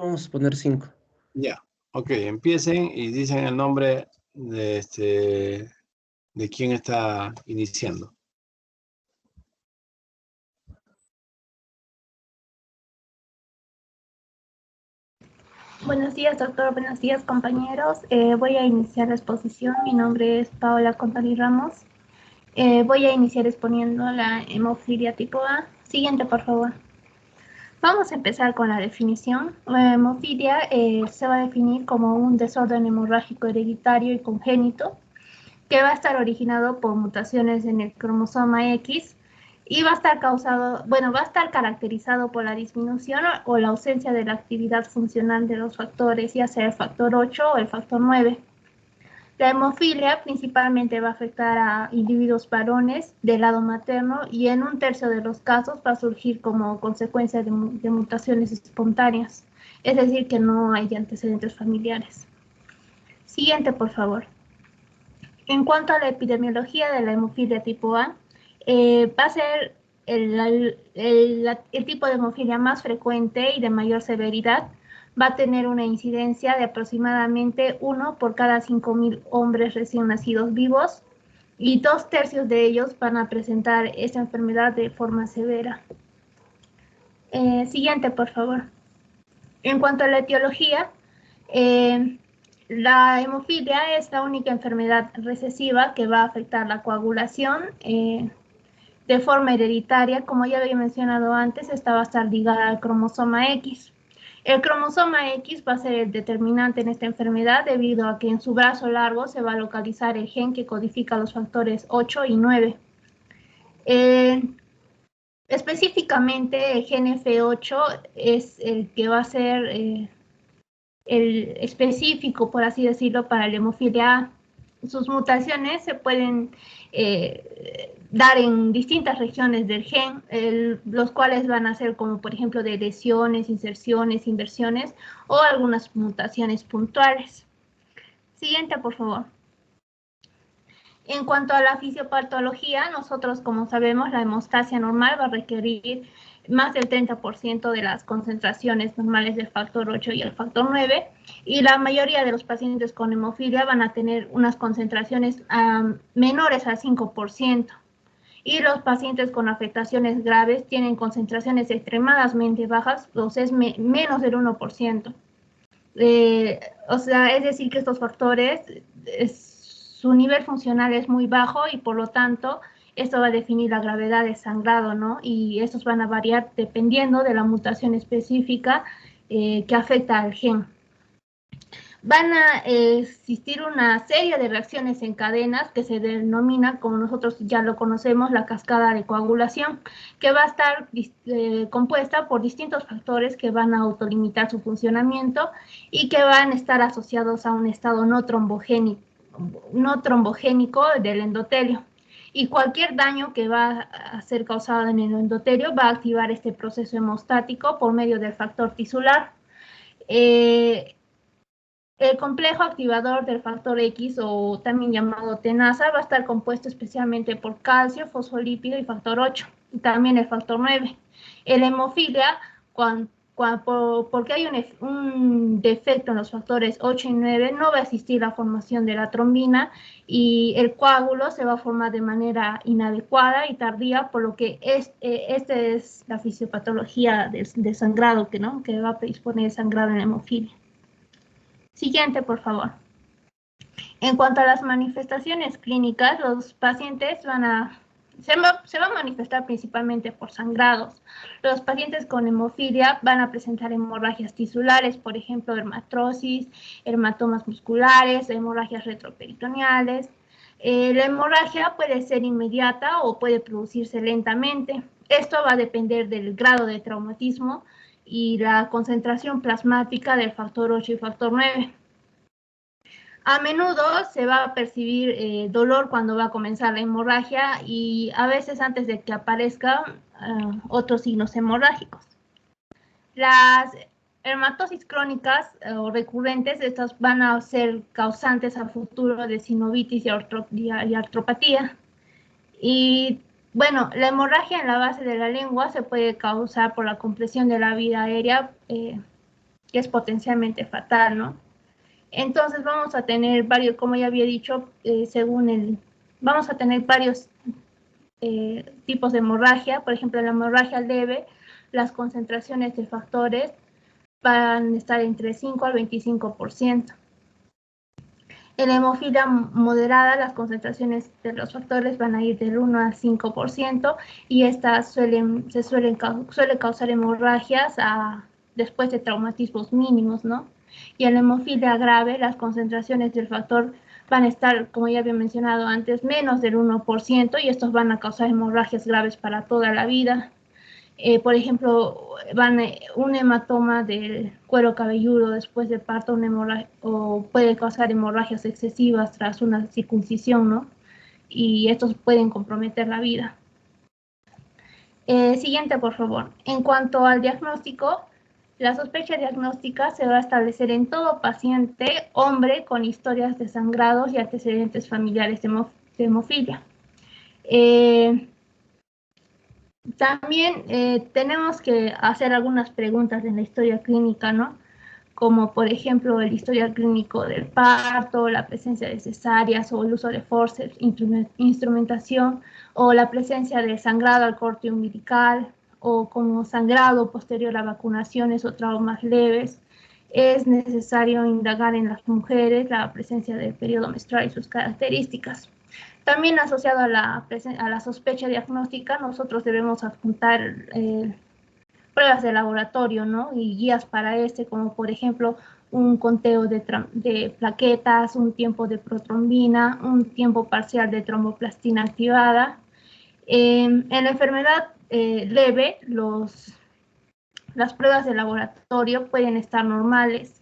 Vamos a poner 5. Ya, ok, empiecen y dicen el nombre de quién está iniciando. Buenos días, doctor. Buenos días, compañeros. Voy a iniciar la exposición. Mi nombre es Paola Contani Ramos. Voy a iniciar exponiendo la hemofilia tipo A. Siguiente, por favor. Vamos a empezar con la definición. La hemofilia se va a definir como un desorden hemorrágico hereditario y congénito que va a estar originado por mutaciones en el cromosoma X y va a estar caracterizado por la disminución o la ausencia de la actividad funcional de los factores, ya sea el factor 8 o el factor 9. La hemofilia principalmente va a afectar a individuos varones del lado materno y en 1/3 de los casos va a surgir como consecuencia de mutaciones espontáneas, es decir, que no hay antecedentes familiares. Siguiente, por favor. En cuanto a la epidemiología de la hemofilia tipo A, va a ser el tipo de hemofilia más frecuente y de mayor severidad. Va a tener una incidencia de aproximadamente 1 por cada 5.000 hombres recién nacidos vivos y 2/3 de ellos van a presentar esta enfermedad de forma severa. Siguiente, por favor. En cuanto a la etiología, la hemofilia es la única enfermedad recesiva que va a afectar la coagulación de forma hereditaria. Como ya había mencionado antes, esta va a estar ligada al cromosoma X. El cromosoma X va a ser el determinante en esta enfermedad debido a que en su brazo largo se va a localizar el gen que codifica los factores 8 y 9. Específicamente, el gen F8 es el que va a ser el específico, por así decirlo, para la hemofilia A. Sus mutaciones se pueden dar en distintas regiones del gen, los cuales van a ser como, por ejemplo, de lesiones, inserciones, inversiones o algunas mutaciones puntuales. Siguiente, por favor. En cuanto a la fisiopatología, nosotros, como sabemos, la hemostasia normal va a requerir más del 30% de las concentraciones normales del factor 8 y el factor 9, y la mayoría de los pacientes con hemofilia van a tener unas concentraciones menores al 5%, y los pacientes con afectaciones graves tienen concentraciones extremadamente bajas, o sea, es menos del 1%. O sea, es decir, que estos factores, su nivel funcional es muy bajo y por lo tanto esto va a definir la gravedad del sangrado, ¿no? Y estos van a variar dependiendo de la mutación específica que afecta al gen. Van a existir una serie de reacciones en cadenas que se denomina, como nosotros ya lo conocemos, la cascada de coagulación, que va a estar compuesta por distintos factores que van a autolimitar su funcionamiento y que van a estar asociados a un estado no trombogénico del endotelio. Y cualquier daño que va a ser causado en el endotelio va a activar este proceso hemostático por medio del factor tisular. El complejo activador del factor X, o también llamado tenaza, va a estar compuesto especialmente por calcio, fosfolípido y factor 8, y también el factor 9. La hemofilia, porque hay un defecto en los factores 8 y 9, no va a existir la formación de la trombina y el coágulo se va a formar de manera inadecuada y tardía, por lo que esta es la fisiopatología del sangrado que va a predisponer el sangrado en la hemofilia. Siguiente, por favor. En cuanto a las manifestaciones clínicas, los pacientes se van a manifestar principalmente por sangrados. Los pacientes con hemofilia van a presentar hemorragias tisulares, por ejemplo, dermatrosis, hematomas musculares, hemorragias retroperitoneales. La hemorragia puede ser inmediata o puede producirse lentamente. Esto va a depender del grado de traumatismo y la concentración plasmática del factor 8 y factor 9. A menudo se va a percibir dolor cuando va a comenzar la hemorragia y a veces antes de que aparezcan otros signos hemorrágicos. Las hematosis crónicas o recurrentes, estas van a ser causantes a futuro de sinovitis y artropatía. Y bueno, la hemorragia en la base de la lengua se puede causar por la compresión de la vía aérea que es potencialmente fatal, ¿no? Entonces vamos a tener varios, como ya había dicho, vamos a tener varios tipos de hemorragia. Por ejemplo, en la hemorragia leve, las concentraciones de factores van a estar entre 5 al 25%. En la hemofilia moderada, las concentraciones de los factores van a ir del 1 al 5% y estas suele causar hemorragias después de traumatismos mínimos, ¿no? Y en la hemofilia grave, las concentraciones del factor van a estar, como ya había mencionado antes, menos del 1% y estos van a causar hemorragias graves para toda la vida. Por ejemplo, un hematoma del cuero cabelludo después de parto, o puede causar hemorragias excesivas tras una circuncisión, ¿no? Y estos pueden comprometer la vida. Siguiente, por favor. En cuanto al diagnóstico, la sospecha diagnóstica se va a establecer en todo paciente hombre con historias de sangrados y antecedentes familiares de hemofilia. También tenemos que hacer algunas preguntas en la historia clínica, ¿no? Como por ejemplo el historial clínico del parto, la presencia de cesáreas o el uso de forceps, instrumentación, o la presencia de sangrado al corte umbilical, o como sangrado posterior a vacunaciones o traumas leves. Es necesario indagar en las mujeres la presencia del periodo menstrual y sus características. También asociado a la sospecha diagnóstica, nosotros debemos adjuntar pruebas de laboratorio, ¿no? Y guías para como por ejemplo un conteo de plaquetas, un tiempo de protrombina, un tiempo parcial de tromboplastina activada. En la enfermedad leve, las pruebas de laboratorio pueden estar normales.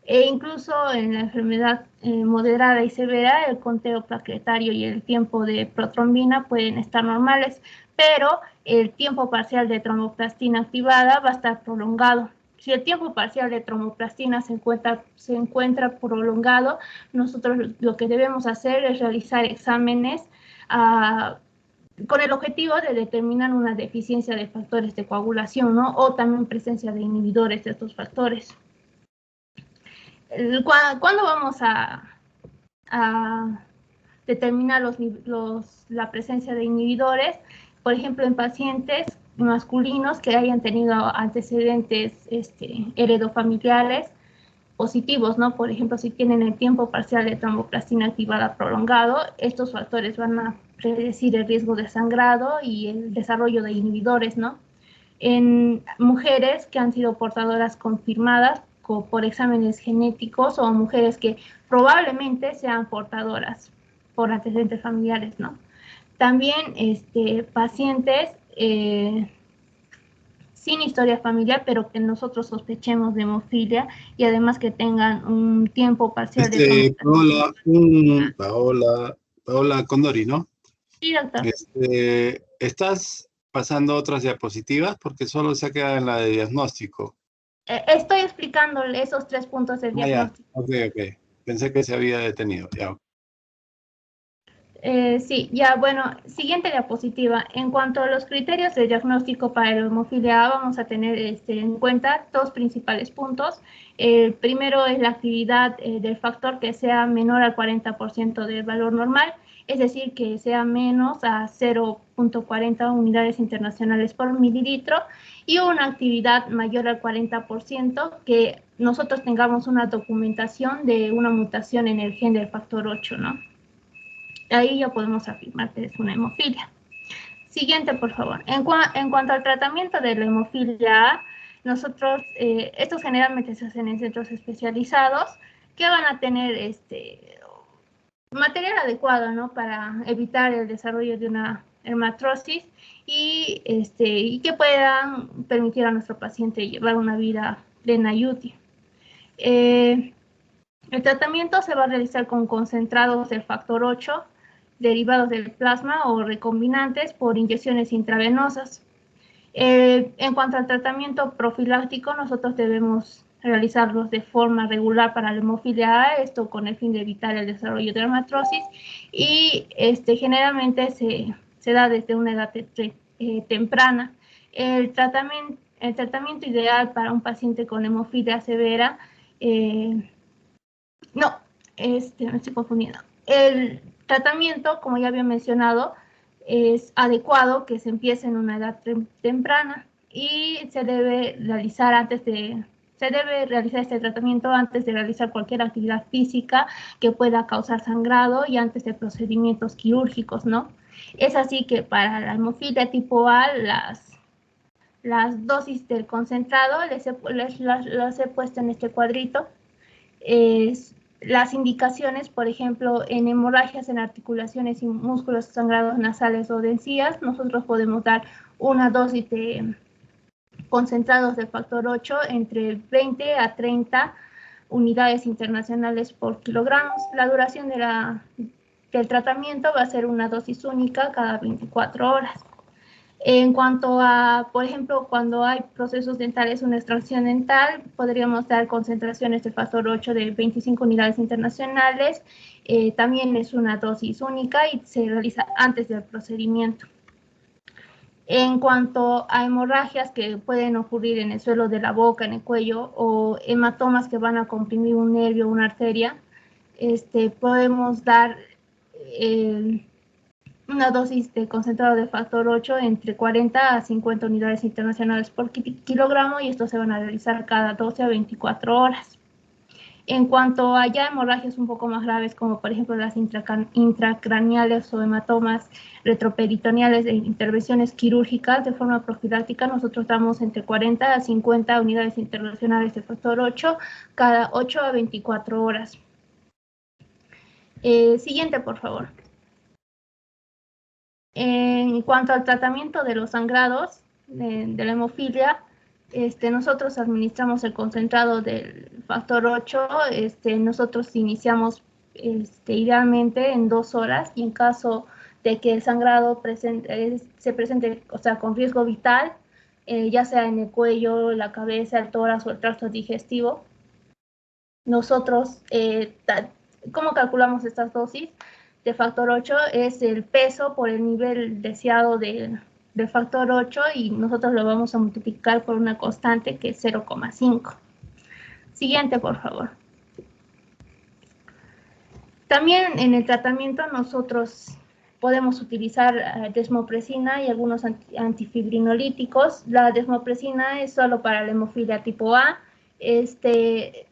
Incluso en la enfermedad moderada y severa, el conteo plaquetario y el tiempo de protrombina pueden estar normales, pero el tiempo parcial de tromboplastina activada va a estar prolongado. Si el tiempo parcial de tromboplastina se encuentra prolongado, nosotros lo que debemos hacer es realizar exámenes con el objetivo de determinar una deficiencia de factores de coagulación, ¿no? O también presencia de inhibidores de estos factores. ¿Cuándo vamos a determinar la presencia de inhibidores? Por ejemplo, en pacientes masculinos que hayan tenido antecedentes heredofamiliares positivos, ¿no? Por ejemplo, si tienen el tiempo parcial de tromboplastina activada prolongado, estos factores van a predecir el riesgo de sangrado y el desarrollo de inhibidores, ¿no? En mujeres que han sido portadoras confirmadas por exámenes genéticos o mujeres que probablemente sean portadoras por antecedentes familiares, ¿no? También pacientes sin historia familiar, pero que nosotros sospechemos de hemofilia y además que tengan un tiempo parcial de Paola Condori, ¿no? Sí, doctor. ¿Estás pasando otras diapositivas? Porque solo se queda en la de diagnóstico. Estoy explicándole esos 3 puntos del diagnóstico. Ok. Pensé que se había detenido. Ya. Sí, ya, bueno, siguiente diapositiva. En cuanto a los criterios de diagnóstico para la hemofilia A, vamos a tener en cuenta 2 principales puntos. El primero es la actividad del factor que sea menor al 40% del valor normal, es decir, que sea menos a 0.40 unidades internacionales por mililitro, y una actividad mayor al 40%, que nosotros tengamos una documentación de una mutación en el gen del factor 8, ¿no? Ahí ya podemos afirmar que es una hemofilia. Siguiente, por favor. En cuanto al tratamiento de la hemofilia A, nosotros, estos generalmente se hacen en centros especializados que van a tener material adecuado, ¿no? Para evitar el desarrollo de una hermatrosis y que puedan permitir a nuestro paciente llevar una vida plena y útil. El tratamiento se va a realizar con concentrados del factor 8, derivados del plasma o recombinantes por inyecciones intravenosas. En cuanto al tratamiento profiláctico, nosotros debemos realizarlos de forma regular para la hemofilia A, esto con el fin de evitar el desarrollo de hermatrosis, y generalmente se da desde una edad temprana. El el tratamiento ideal para un paciente con hemofilia severa, me estoy confundiendo. El tratamiento, como ya había mencionado, es adecuado que se empiece en una edad temprana y se debe realizar este tratamiento antes de realizar cualquier actividad física que pueda causar sangrado y antes de procedimientos quirúrgicos, ¿no? Es así que para la hemofilia tipo A, las dosis del concentrado las he puesto en este cuadrito. Las indicaciones, por ejemplo, en hemorragias en articulaciones y músculos sangrados nasales o de encías, nosotros podemos dar una dosis de concentrados de factor 8 entre 20 a 30 unidades internacionales por kilogramos. La duración del tratamiento va a ser una dosis única cada 24 horas. En cuanto a, por ejemplo, cuando hay procesos dentales, una extracción dental, podríamos dar concentraciones de factor 8 de 25 unidades internacionales. También es una dosis única y se realiza antes del procedimiento. En cuanto a hemorragias que pueden ocurrir en el suelo de la boca, en el cuello, o hematomas que van a comprimir un nervio o una arteria, podemos dar una dosis de concentrado de factor 8 entre 40 a 50 unidades internacionales por kilogramo, y estos se van a realizar cada 12 a 24 horas. En cuanto a ya hemorragias un poco más graves, como por ejemplo las intracraneales o hematomas retroperitoneales de intervenciones quirúrgicas de forma profiláctica, nosotros damos entre 40 a 50 unidades internacionales de factor 8 cada 8 a 24 horas. Siguiente, por favor. En cuanto al tratamiento de los sangrados de la hemofilia, nosotros administramos el concentrado del factor 8, nosotros iniciamos idealmente en 2 horas, y en caso de que el sangrado se presente, o sea, con riesgo vital, ya sea en el cuello, la cabeza, el tórax o el tracto digestivo, nosotros, ¿cómo calculamos estas dosis? De factor 8 es el peso por el nivel deseado del factor 8, y nosotros lo vamos a multiplicar por una constante que es 0,5. Siguiente, por favor. También en el tratamiento nosotros podemos utilizar desmopresina y algunos antifibrinolíticos. La desmopresina es solo para la hemofilia tipo A.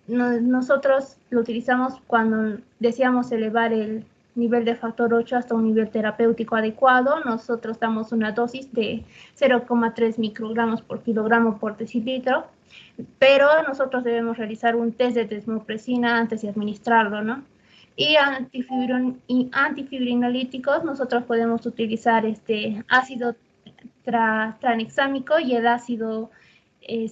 Nosotros lo utilizamos cuando deseamos elevar el nivel de factor 8 hasta un nivel terapéutico adecuado. Nosotros damos una dosis de 0,3 microgramos por kilogramo por decilitro, pero nosotros debemos realizar un test de desmopresina antes de administrarlo, ¿no? Y antifibrinolíticos, nosotros podemos utilizar ácido tranexámico y el ácido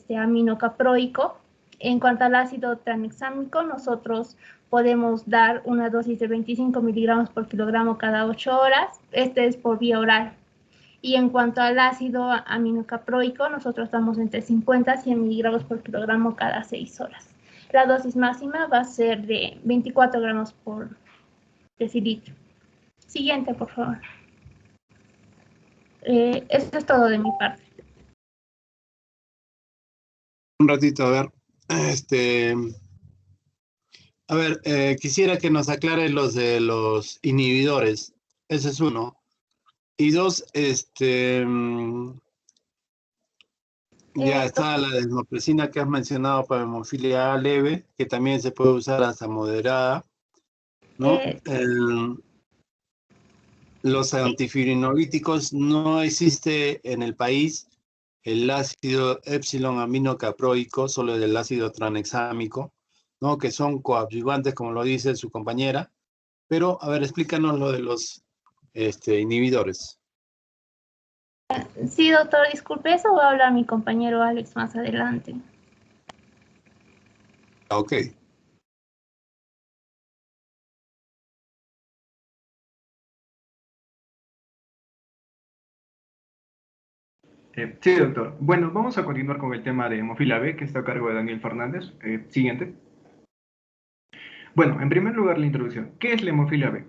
aminocaproico. En cuanto al ácido tranexámico, nosotros podemos dar una dosis de 25 miligramos por kilogramo cada 8 horas. Este es por vía oral. Y en cuanto al ácido aminocaproico, nosotros damos entre 50 y 100 miligramos por kilogramo cada 6 horas. La dosis máxima va a ser de 24 gramos por decilitro. Siguiente, por favor. Esto es todo de mi parte. Un ratito, a ver. Quisiera que nos aclare los de los inhibidores. Ese es uno. Y dos, ya está la desmopresina que has mencionado para hemofilia leve, que también se puede usar hasta moderada, ¿no? Los antifibrinolíticos, no existe en el país el ácido epsilon aminocaproico, solo el ácido tranexámico, ¿no? Que son coadyuvantes, como lo dice su compañera. Pero, a ver, explícanos lo de los inhibidores. Sí, doctor, disculpe, eso va a hablar mi compañero Alex más adelante. Ok. Sí, doctor. Bueno, vamos a continuar con el tema de hemofilia B, que está a cargo de Daniel Fernández. Siguiente. Bueno, en primer lugar, la introducción. ¿Qué es la hemofilia B?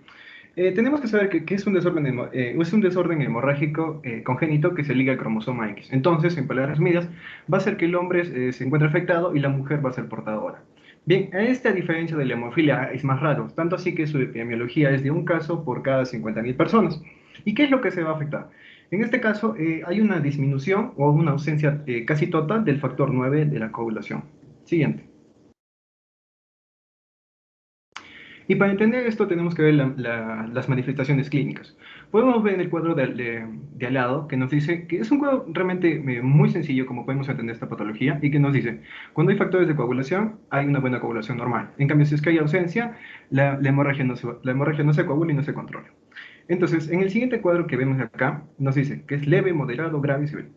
Tenemos que saber que es un desorden hemorrágico congénito que se liga al cromosoma X. Entonces, en palabras resumidas, va a ser que el hombre se encuentre afectado y la mujer va a ser portadora. Bien, a diferencia de la hemofilia A, es más raro, tanto así que su epidemiología es de un caso por cada 50.000 personas. ¿Y qué es lo que se va a afectar? En este caso, hay una disminución o una ausencia casi total del factor 9 de la coagulación. Siguiente. Y para entender esto tenemos que ver las manifestaciones clínicas. Podemos ver en el cuadro de al lado que nos dice que es un cuadro realmente muy sencillo como podemos entender esta patología y que nos dice, cuando hay factores de coagulación hay una buena coagulación normal. En cambio, si es que hay ausencia, la hemorragia no se coagula y no se controla. Entonces, en el siguiente cuadro que vemos acá, nos dice que es leve, moderado, grave y severo.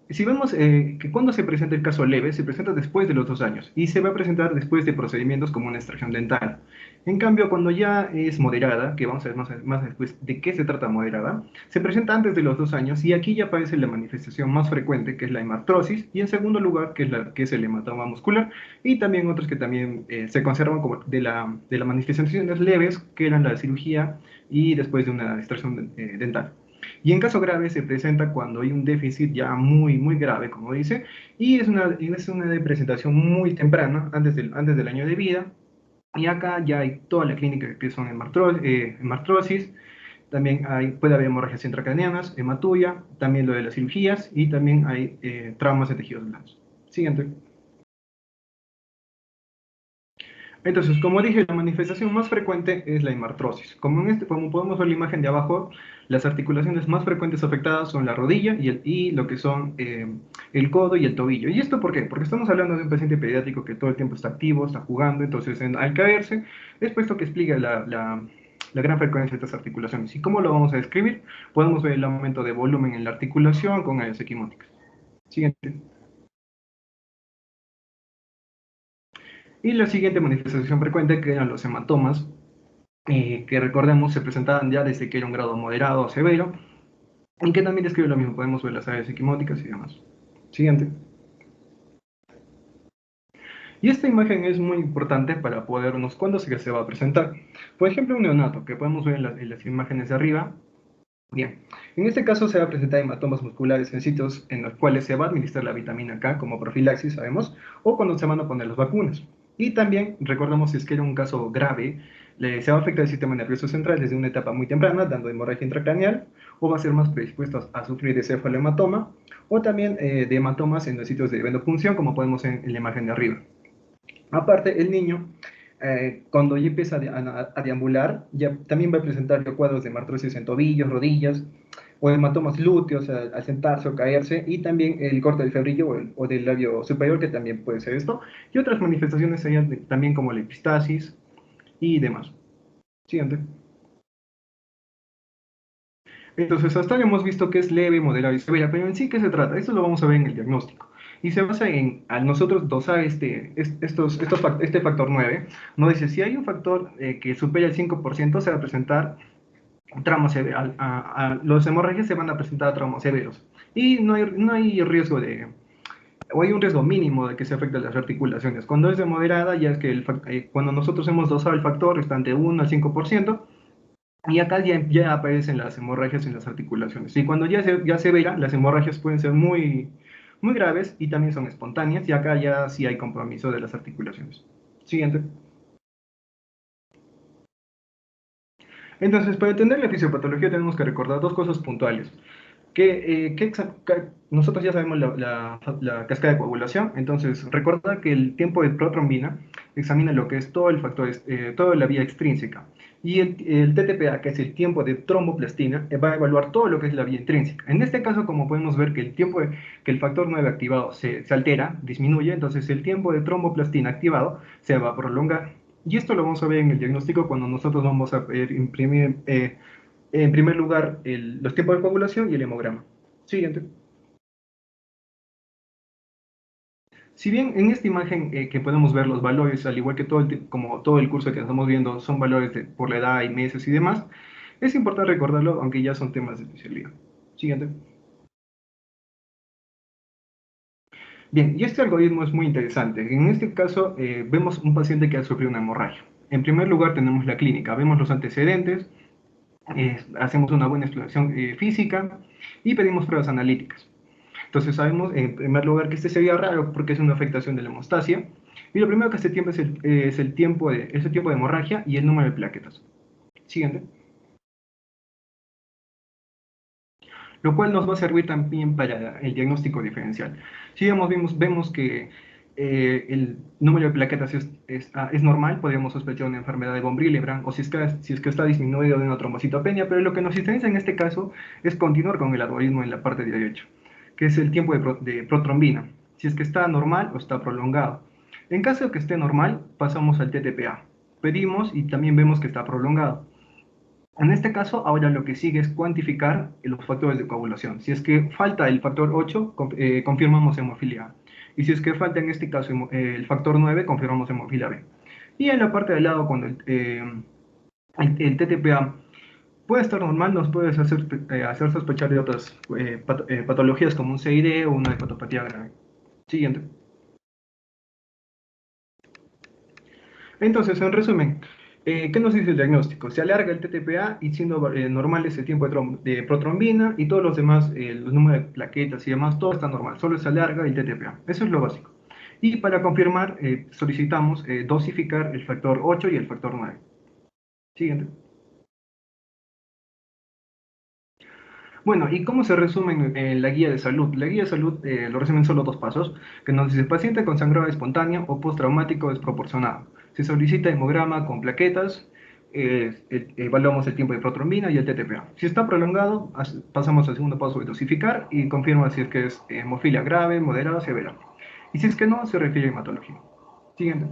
Si vemos que cuando se presenta el caso leve, se presenta después de los 2 años y se va a presentar después de procedimientos como una extracción dental. En cambio, cuando ya es moderada, que vamos a ver más después de qué se trata moderada, se presenta antes de los 2 años y aquí ya aparece la manifestación más frecuente, que es la hemartrosis, y en segundo lugar, que es el hematoma muscular, y también otros que también se conservan como de las manifestaciones leves, que eran la cirugía y después de una extracción dental. Y en caso grave se presenta cuando hay un déficit ya muy grave, como dice, y es una de presentación muy temprana, antes del año de vida. Y acá ya hay toda la clínica que son hemartrosis, también puede haber hemorragias intracraneanas, hematuria, también lo de las cirugías y también hay traumas de tejidos blandos. Siguiente. Entonces, como dije, la manifestación más frecuente es la hemartrosis. Como podemos ver la imagen de abajo, las articulaciones más frecuentes afectadas son la rodilla y lo que son el codo y el tobillo. ¿Y esto por qué? Porque estamos hablando de un paciente pediátrico que todo el tiempo está activo, está jugando, entonces al caerse es puesto que explica la gran frecuencia de estas articulaciones. ¿Y cómo lo vamos a describir? Podemos ver el aumento de volumen en la articulación con áreas equimóticas. Siguiente. Y la siguiente manifestación frecuente que eran los hematomas, que recordemos se presentaban ya desde que era un grado moderado o severo, y que también describe lo mismo, podemos ver las áreas equimóticas y demás. Siguiente. Y esta imagen es muy importante para podernos cuándo se va a presentar. Por ejemplo, un neonato, que podemos ver en las imágenes de arriba. Bien, en este caso se va a presentar hematomas musculares en sitios en los cuales se va a administrar la vitamina K como profilaxis, sabemos, o cuando se van a poner las vacunas. Y también, recordemos, si es que era un caso grave, se va a afectar el sistema nervioso central desde una etapa muy temprana, dando hemorragia intracraneal, o va a ser más predispuesto a sufrir de cefalohematoma, o también de hematomas en los sitios de venopunción, como podemos ver en la imagen de arriba. Aparte, el niño, cuando ya empieza a deambular, ya también va a presentar cuadros de hemartrosis en tobillos, rodillas, o hematomas lúteos al sentarse o caerse, y también el corte del febrillo o del labio superior, que también puede ser esto, y otras manifestaciones serían también como la epistasis y demás. Siguiente. Entonces, hasta ahora hemos visto que es leve, moderado y severa, pero en sí, ¿qué se trata? Esto lo vamos a ver en el diagnóstico. Y se basa en, al nosotros dosar este factor 9, nos dice, si hay un factor que supera el 5%, se va a presentar traumas severos. Los hemorragias se van a presentar traumas severos. Y no hay riesgo o hay un riesgo mínimo de que se afecten las articulaciones. Cuando es de moderada, ya es que cuando nosotros hemos dosado el factor, está de 1 al 5%, y acá ya aparecen las hemorragias en las articulaciones. Y cuando ya severa, las hemorragias pueden ser muy graves y también son espontáneas. Y acá ya sí hay compromiso de las articulaciones. Siguiente. Entonces, para entender la fisiopatología tenemos que recordar dos cosas puntuales. Nosotros ya sabemos la cascada de coagulación, entonces recuerda que el tiempo de protrombina examina lo que es todo el factor, toda la vía extrínseca. Y el TTPA, que es el tiempo de tromboplastina, va a evaluar todo lo que es la vía intrínseca. En este caso, como podemos ver que que el factor 9 activado se altera, disminuye, entonces el tiempo de tromboplastina activado se va a prolongar. Y esto lo vamos a ver en el diagnóstico cuando nosotros vamos a imprimir en primer lugar los tiempos de coagulación y el hemograma. Siguiente. Si bien en esta imagen que podemos ver los valores, al igual que como todo el curso que estamos viendo, son valores por la edad y meses y demás, es importante recordarlo, aunque ya son temas de especialidad. Siguiente. Bien, y este algoritmo es muy interesante. En este caso, vemos un paciente que ha sufrido una hemorragia. En primer lugar, tenemos la clínica. Vemos los antecedentes, hacemos una buena exploración física y pedimos pruebas analíticas. Entonces sabemos, en primer lugar, que este sería raro porque es una afectación de la hemostasia. Y lo primero que hace tiempo es el tiempo de hemorragia y el número de plaquetas. Siguiente. Lo cual nos va a servir también para el diagnóstico diferencial. Si vemos que el número de plaquetas es normal, podríamos sospechar una enfermedad de von Willebrand, o si es que está disminuido de una trombocitopenia, pero lo que nos interesa en este caso es continuar con el algoritmo en la parte de derecha, que es el tiempo de protrombina, si es que está normal o está prolongado. En caso de que esté normal, pasamos al TTPA. Pedimos y también vemos que está prolongado. En este caso, ahora lo que sigue es cuantificar los factores de coagulación. Si es que falta el factor 8, confirmamos hemofilia A. Y si es que falta en este caso el factor 9, confirmamos hemofilia B. Y en la parte del lado, cuando el TTPA puede estar normal, nos puede hacer sospechar de otras patologías como un CID o una hepatopatía grave. Siguiente. Entonces, en resumen, ¿qué nos dice el diagnóstico? Se alarga el TTPA y siendo normal ese tiempo de protrombina y todos los demás, los números de plaquetas y demás, todo está normal, solo se alarga el TTPA. Eso es lo básico. Y para confirmar, solicitamos dosificar el factor 8 y el factor 9. Siguiente. Bueno, ¿y cómo se resume en la guía de salud? La guía de salud lo resumen solo 2 pasos, que nos dice paciente con sangrado espontáneo o postraumático desproporcionado. Se solicita hemograma con plaquetas, evaluamos el tiempo de protrombina y el TTPA. Si está prolongado, pasamos al segundo paso de dosificar y confirma si es que es hemofilia grave, moderada o severa. Y si es que no, se refiere a hematología. Siguiente.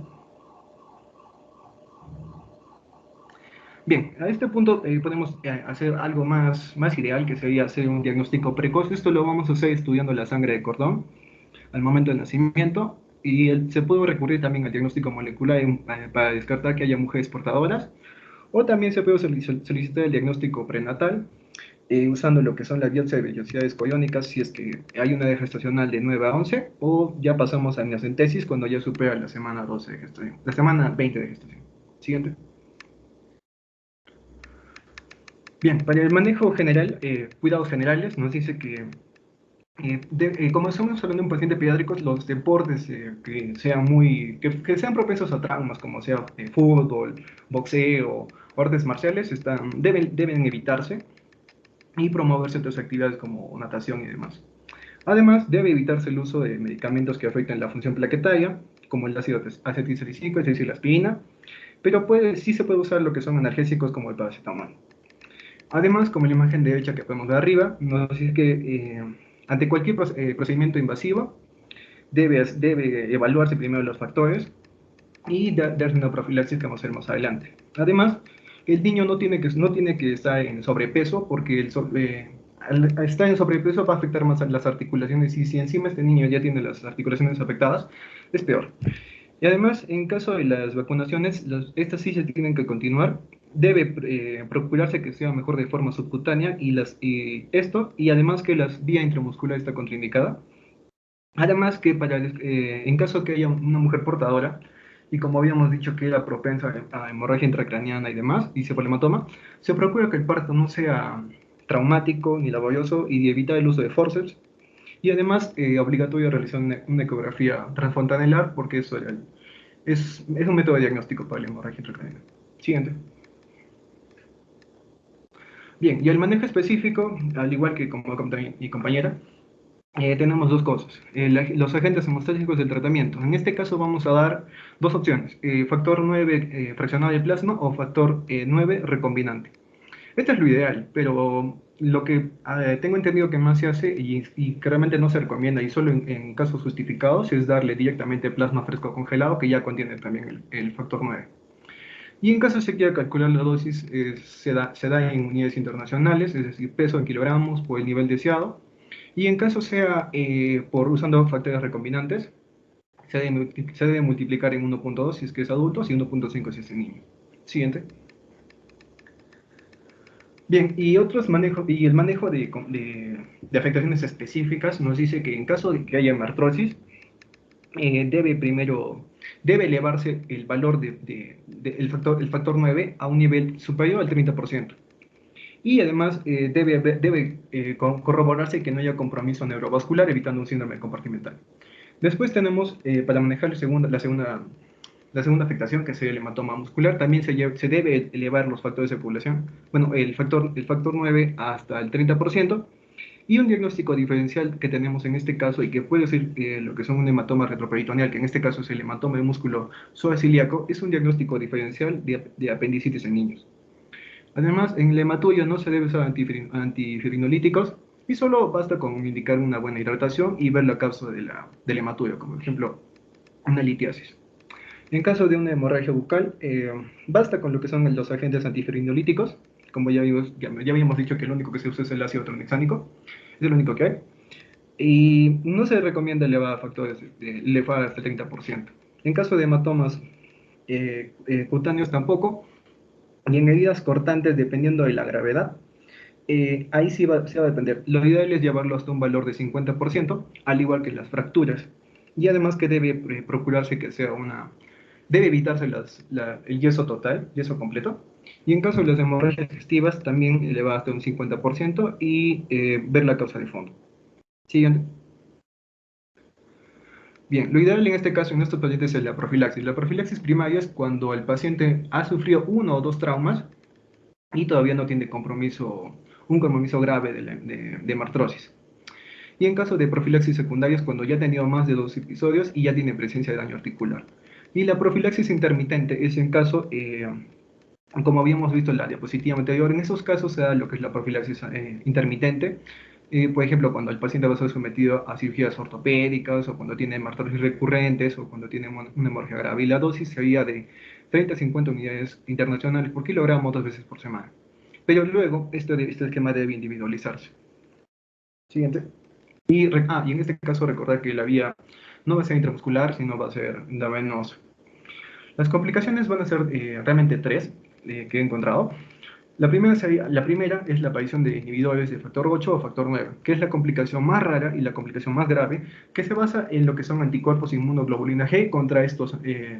Bien, a este punto podemos hacer algo más ideal, que sería hacer un diagnóstico precoz. Esto lo vamos a hacer estudiando la sangre de cordón al momento del nacimiento y se puede recurrir también al diagnóstico molecular para descartar que haya mujeres portadoras, o también se puede solicitar el diagnóstico prenatal usando lo que son las biopsias de vellosidades coriónicas si es que hay una edad gestacional de 9 a 11, o ya pasamos a amniocentesis cuando ya supera la semana 12 de gestación, la semana 20 de gestación. Siguiente. Bien, para el manejo general, cuidados generales, nos dice que como estamos hablando de un paciente pediátrico, los deportes que sean propensos a traumas, como sea fútbol, boxeo, o artes marciales, deben evitarse y promoverse otras actividades como natación y demás. Además, debe evitarse el uso de medicamentos que afecten la función plaquetaria, como el ácido acetilsalicílico, es decir, la aspirina, pero sí se puede usar lo que son analgésicos como el paracetamol. Además, como la imagen derecha que podemos ver arriba, nos dice que ante cualquier procedimiento invasivo debe evaluarse primero los factores y darse una profilaxis que vamos a ver más adelante. Además, el niño no tiene que estar en sobrepeso porque al estar en sobrepeso va a afectar más a las articulaciones, y si encima este niño ya tiene las articulaciones afectadas, es peor. Y además, en caso de las vacunaciones, estas sí se tienen que continuar. Debe procurarse que sea mejor de forma subcutánea y además que la vía intramuscular está contraindicada. Además que en caso que haya una mujer portadora, y como habíamos dicho que era propensa a hemorragia intracraniana y demás, y hematoma, se procura que el parto no sea traumático ni laborioso y evitar el uso de forceps. Y además, obligatorio realizar una ecografía transfontanelar, porque eso es un método de diagnóstico para la hemorragia intracraniana. Siguiente. Bien, y el manejo específico, al igual que como comentó mi compañera, tenemos 2 cosas. Los agentes hemostásicos del tratamiento. En este caso vamos a dar 2 opciones. Factor 9 fraccionado de plasma o factor 9 recombinante. Esto es lo ideal, pero lo que tengo entendido que más se hace y que realmente no se recomienda, y solo en casos justificados, es darle directamente plasma fresco congelado, que ya contiene también el factor 9. Y en caso se quiera calcular la dosis, se da en unidades internacionales, es decir, peso en kilogramos por el nivel deseado. Y en caso sea por usando factores recombinantes, se debe multiplicar en 1.2 si es que es adulto y 1.5 si es niño. Siguiente. Bien, y el manejo de afectaciones específicas nos dice que en caso de que haya artrosis, debe elevarse el valor el factor 9 a un nivel superior al 30%. Y además debe corroborarse que no haya compromiso neurovascular, evitando un síndrome compartimental. Después tenemos, para manejar la segunda afectación, que sería el hematoma muscular, también se debe elevar los factores de población, bueno, el factor 9 hasta el 30%, y un diagnóstico diferencial que tenemos en este caso, y que puede ser lo que son un hematoma retroperitoneal, que en este caso es el hematoma de músculo suaciliaco, es un diagnóstico diferencial de apendicitis en niños. Además, en el hematuria no se debe usar antifirinolíticos, y solo basta con indicar una buena hidratación y ver la causa del hematuria, como por ejemplo una litiasis. En caso de una hemorragia bucal, basta con lo que son los agentes antifirinolíticos, como ya habíamos dicho que el único que se usa es el ácido tranexámico, es el único que hay, y no se recomienda elevar factores elevar hasta el 30%. En caso de hematomas cutáneos tampoco, y en heridas cortantes dependiendo de la gravedad, ahí se va a depender. Lo ideal es llevarlo hasta un valor de 50%, al igual que las fracturas. Y además que debe procurarse que sea debe evitarse el yeso total, yeso completo. Y en caso de las hemorragias digestivas, también elevar hasta un 50% y ver la causa de fondo. Siguiente. Bien, lo ideal en este caso, en estos pacientes, es la profilaxis. La profilaxis primaria es cuando el paciente ha sufrido uno o dos traumas y todavía no tiene un compromiso grave de martrosis. Y en caso de profilaxis secundaria es cuando ya ha tenido más de 2 episodios y ya tiene presencia de daño articular. Y la profilaxis intermitente es en caso, como habíamos visto en la diapositiva anterior, en esos casos se da lo que es la profilaxis intermitente. Por ejemplo, cuando el paciente va a ser sometido a cirugías ortopédicas, o cuando tiene martrosis recurrentes, o cuando tiene una hemorragia grave. Y la dosis sería de 30 a 50 unidades internacionales por kilogramo 2 veces por semana. Pero luego, este esquema debe individualizarse. Siguiente. Y en este caso recordar que la vía no va a ser intramuscular, sino va a ser intravenosa. Las complicaciones van a ser realmente tres que he encontrado. La primera es la aparición de inhibidores de factor 8 o factor 9, que es la complicación más rara y la complicación más grave, que se basa en lo que son anticuerpos inmunoglobulina G contra estos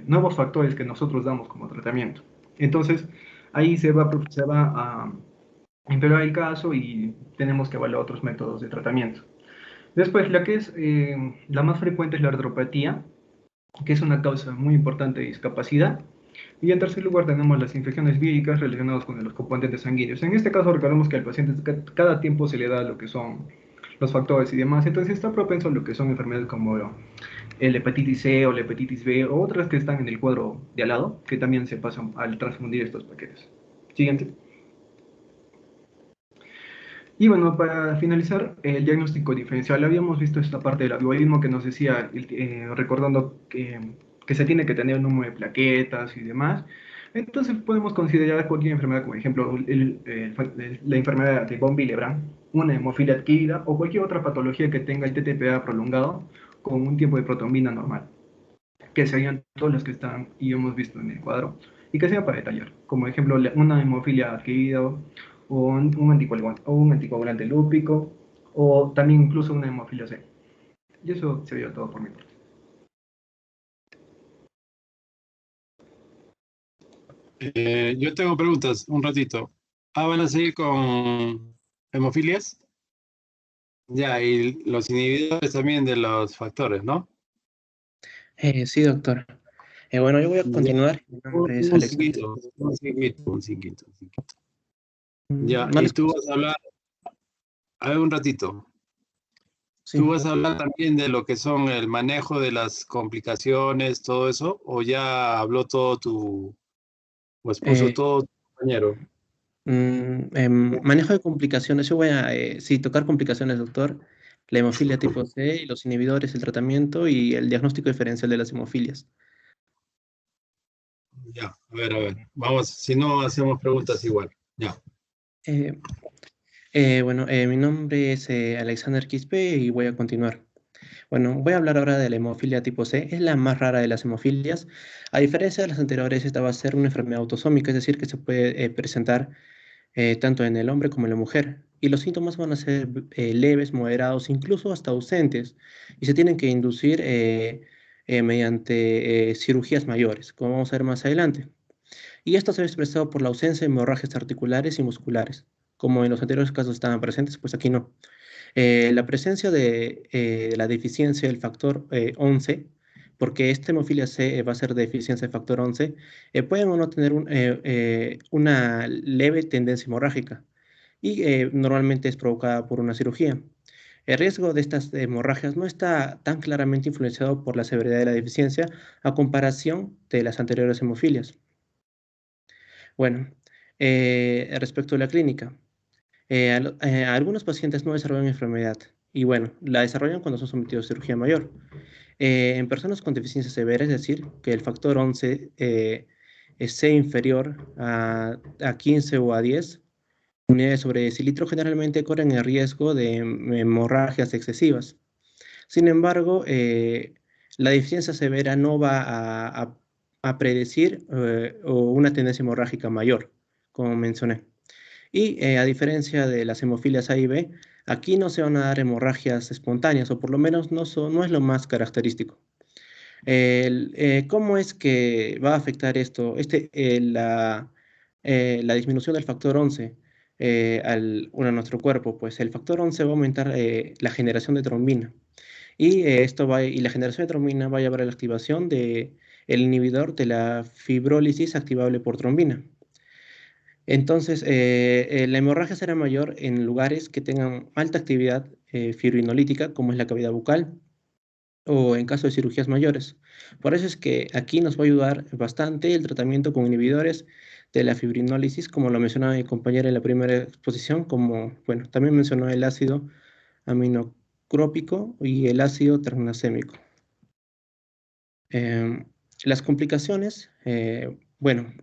nuevos factores que nosotros damos como tratamiento. Entonces, ahí se va a empeorar el caso y tenemos que evaluar otros métodos de tratamiento. Después, la que es la más frecuente es la artropatía, que es una causa muy importante de discapacidad. Y en tercer lugar tenemos las infecciones víricas relacionadas con los componentes sanguíneos. En este caso recordemos que al paciente cada tiempo se le da lo que son los factores y demás, entonces está propenso a lo que son enfermedades como el hepatitis C o la hepatitis B o otras que están en el cuadro de al lado, que también se pasan al transfundir estos paquetes. Siguiente. Y bueno, para finalizar, el diagnóstico diferencial. Habíamos visto esta parte del algoritmo que nos decía, recordando que se tiene que tener un número de plaquetas y demás. Entonces podemos considerar cualquier enfermedad, como ejemplo la enfermedad de von Willebrand, una hemofilia adquirida o cualquier otra patología que tenga el TTPA prolongado con un tiempo de protrombina normal, que serían todos los que están y hemos visto en el cuadro, y que sea para detallar, como ejemplo una hemofilia adquirida o un anticoagulante lúpico, o también incluso una hemofilia C. Y eso sería todo por mi parte. Yo tengo preguntas, un ratito. ¿Van a seguir con hemofilias? Ya, y los inhibidores también de los factores, ¿no? Sí, doctor. Bueno, yo voy a continuar. Mi nombre es Un Alexander. cinquito. Ya, ¿No y les tú vas a hablar, a ver un ratito. Sí. ¿Tú vas a hablar también de lo que son el manejo de las complicaciones, todo eso? ¿O ya habló o expuso Eh, todo tu compañero? Manejo de complicaciones. Yo voy a sí, tocar complicaciones, doctor. La hemofilia tipo C, y los inhibidores, el tratamiento y el diagnóstico diferencial de las hemofilias. Ya, a ver. Vamos, si no hacemos preguntas igual. Ya. Eh, bueno, mi nombre es Alexander Quispe y voy a continuar. Bueno, voy a hablar ahora de la hemofilia tipo C. Es la más rara de las hemofilias. A diferencia de las anteriores, esta va a ser una enfermedad autosómica, es decir, que se puede presentar tanto en el hombre como en la mujer. Y los síntomas van a ser leves, moderados, incluso hasta ausentes. Y se tienen que inducir mediante cirugías mayores, como vamos a ver más adelante. Y esto se ve expresado por la ausencia de hemorragias articulares y musculares. como en los anteriores casos estaban presentes, pues aquí no. La presencia de la deficiencia del factor 11, porque esta hemofilia C va a ser deficiencia de factor 11, pueden o no tener una leve tendencia hemorrágica y normalmente es provocada por una cirugía. El riesgo de estas hemorragias no está tan claramente influenciado por la severidad de la deficiencia a comparación de las anteriores hemofilias. Bueno, respecto a la clínica, algunos pacientes no desarrollan enfermedad y bueno, la desarrollan cuando son sometidos a cirugía mayor. En personas con deficiencia severa, es decir, que el factor 11 sea inferior a 15 o a 10 unidades sobre decilitro, generalmente corren el riesgo de hemorragias excesivas. Sin embargo, la deficiencia severa no va a predecir una tendencia hemorrágica mayor, como mencioné. Y a diferencia de las hemofilias A y B, aquí no se van a dar hemorragias espontáneas, o por lo menos no es lo más característico. ¿Cómo es que va a afectar esto? La disminución del factor 11 a nuestro cuerpo, pues el factor 11 va a aumentar la generación de trombina. Y la generación de trombina va a llevar a la activación del inhibidor de la fibrólisis activable por trombina. Entonces, la hemorragia será mayor en lugares que tengan alta actividad fibrinolítica, como es la cavidad bucal, o en caso de cirugías mayores. Por eso es que aquí nos va a ayudar bastante el tratamiento con inhibidores de la fibrinólisis, como lo mencionaba mi compañera en la primera exposición, como, bueno, también mencionó el ácido aminocrópico y el ácido ternasémico. Las complicaciones, bueno,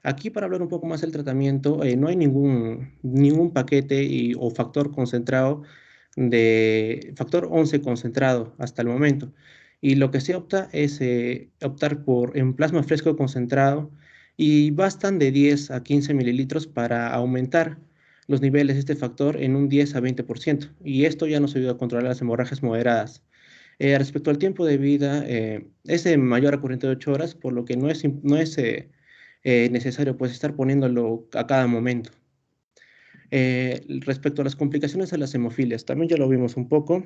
aquí para hablar un poco más del tratamiento, no hay ningún paquete o factor concentrado de factor 11 concentrado hasta el momento. Y lo que se opta es optar por en plasma fresco concentrado y bastan de 10 a 15 mililitros para aumentar los niveles de este factor en un 10 a 20%. Y esto ya nos ayuda a controlar las hemorragias moderadas. Respecto al tiempo de vida, es mayor a 48 horas, por lo que no es necesario pues, estar poniéndolo a cada momento. Respecto a las complicaciones de las hemofilias, también ya lo vimos un poco.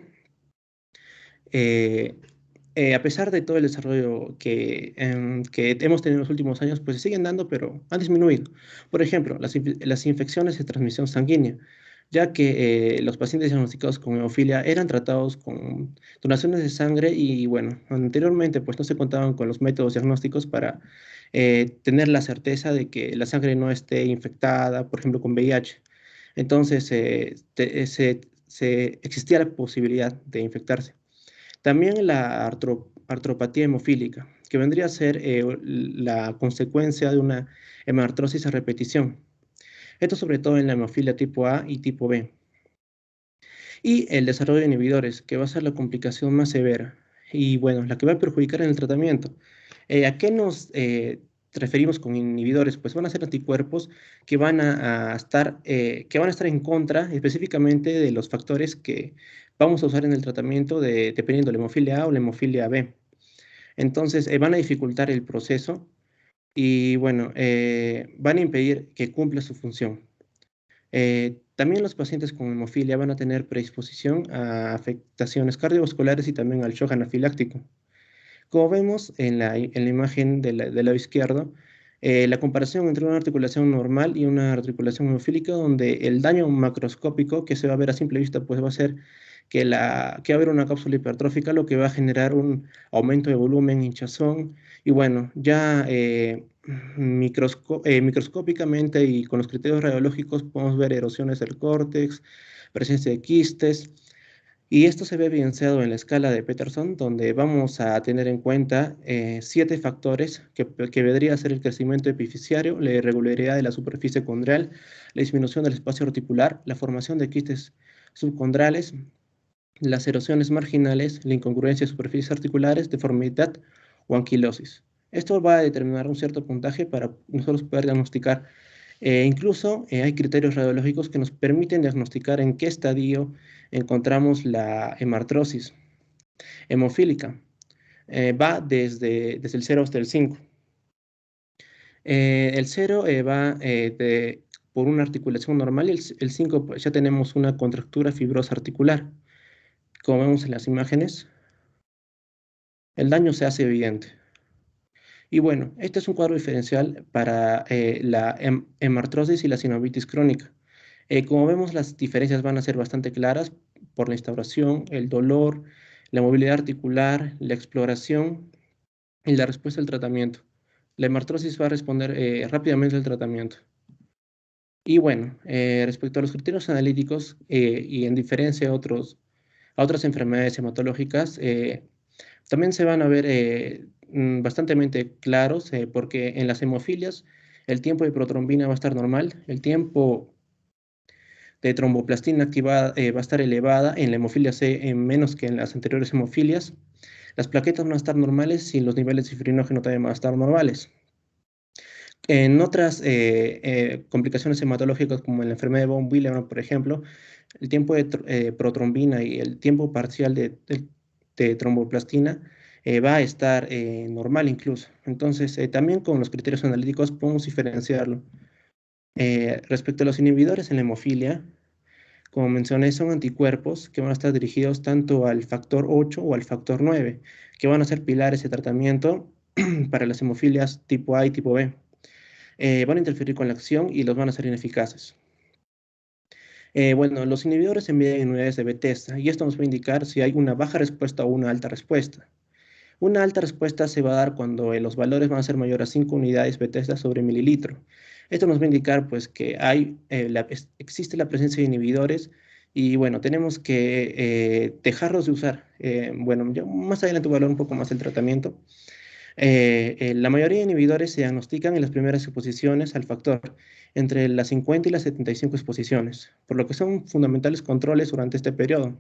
A pesar de todo el desarrollo que hemos tenido en los últimos años, pues se siguen dando, pero han disminuido. Por ejemplo, las infecciones de transmisión sanguínea, ya que los pacientes diagnosticados con hemofilia eran tratados con donaciones de sangre y, bueno, anteriormente pues no se contaban con los métodos diagnósticos para tener la certeza de que la sangre no esté infectada, por ejemplo, con VIH. Entonces, existía la posibilidad de infectarse. También la artropatía hemofílica, que vendría a ser la consecuencia de una hemartrosis a repetición. Esto sobre todo en la hemofilia tipo A y tipo B. Y el desarrollo de inhibidores, que va a ser la complicación más severa y, bueno, la que va a perjudicar en el tratamiento. ¿A qué nos referimos con inhibidores? Pues van a ser anticuerpos que van a estar en contra específicamente de los factores que vamos a usar en el tratamiento dependiendo de la hemofilia A o la hemofilia B. Entonces, van a dificultar el proceso y, bueno, van a impedir que cumpla su función. También los pacientes con hemofilia van a tener predisposición a afectaciones cardiovasculares y también al shock anafiláctico. Como vemos en la imagen del lado izquierdo, la comparación entre una articulación normal y una articulación hemofílica, donde el daño macroscópico que se va a ver a simple vista pues va a ser que va a haber una cápsula hipertrófica, lo que va a generar un aumento de volumen, hinchazón, y bueno, ya microscópicamente y con los criterios radiológicos podemos ver erosiones del córtex, presencia de quistes, y esto se ve evidenciado en la escala de Peterson, donde vamos a tener en cuenta 7 factores que vendría a ser el crecimiento epifisiario, la irregularidad de la superficie condral, la disminución del espacio articular, la formación de quistes subcondrales, las erosiones marginales, la incongruencia de superficies articulares, deformidad o anquilosis. Esto va a determinar un cierto puntaje para nosotros poder diagnosticar. Incluso hay criterios radiológicos que nos permiten diagnosticar en qué estadio encontramos la hemartrosis hemofílica. Va desde el 0 hasta el 5. El 0 va por una articulación normal, y el 5 pues ya tenemos una contractura fibrosa articular. Como vemos en las imágenes, el daño se hace evidente. Y bueno, este es un cuadro diferencial para la hemartrosis y la sinovitis crónica. Como vemos, las diferencias van a ser bastante claras por la instauración, el dolor, la movilidad articular, la exploración y la respuesta al tratamiento. La hemartrosis va a responder rápidamente al tratamiento. Y bueno, respecto a los criterios analíticos y en diferencia a otras enfermedades hematológicas, también se van a ver bastante claros porque en las hemofilias el tiempo de protrombina va a estar normal, el tiempo de tromboplastina activada va a estar elevada en la hemofilia C en menos que en las anteriores hemofilias. Las plaquetas van a estar normales y los niveles de fibrinógeno también van a estar normales. En otras complicaciones hematológicas, como en la enfermedad de von Willebrand, por ejemplo, el tiempo de protrombina y el tiempo parcial de tromboplastina va a estar normal incluso. Entonces, también con los criterios analíticos podemos diferenciarlo. Respecto a los inhibidores en la hemofilia, como mencioné, son anticuerpos que van a estar dirigidos tanto al factor 8 o al factor 9, que van a ser pilares de tratamiento para las hemofilias tipo A y tipo B. Van a interferir con la acción y los van a hacer ineficaces. Bueno, los inhibidores se miden en unidades de Bethesda y esto nos va a indicar si hay una baja respuesta o una alta respuesta. Una alta respuesta se va a dar cuando los valores van a ser mayores a 5 unidades Bethesda sobre mililitro. Esto nos va a indicar pues, que existe la presencia de inhibidores y bueno, tenemos que dejarlos de usar. Bueno, yo más adelante voy a hablar un poco más del tratamiento. La mayoría de inhibidores se diagnostican en las primeras exposiciones al factor, entre las 50 y las 75 exposiciones, por lo que son fundamentales controles durante este periodo.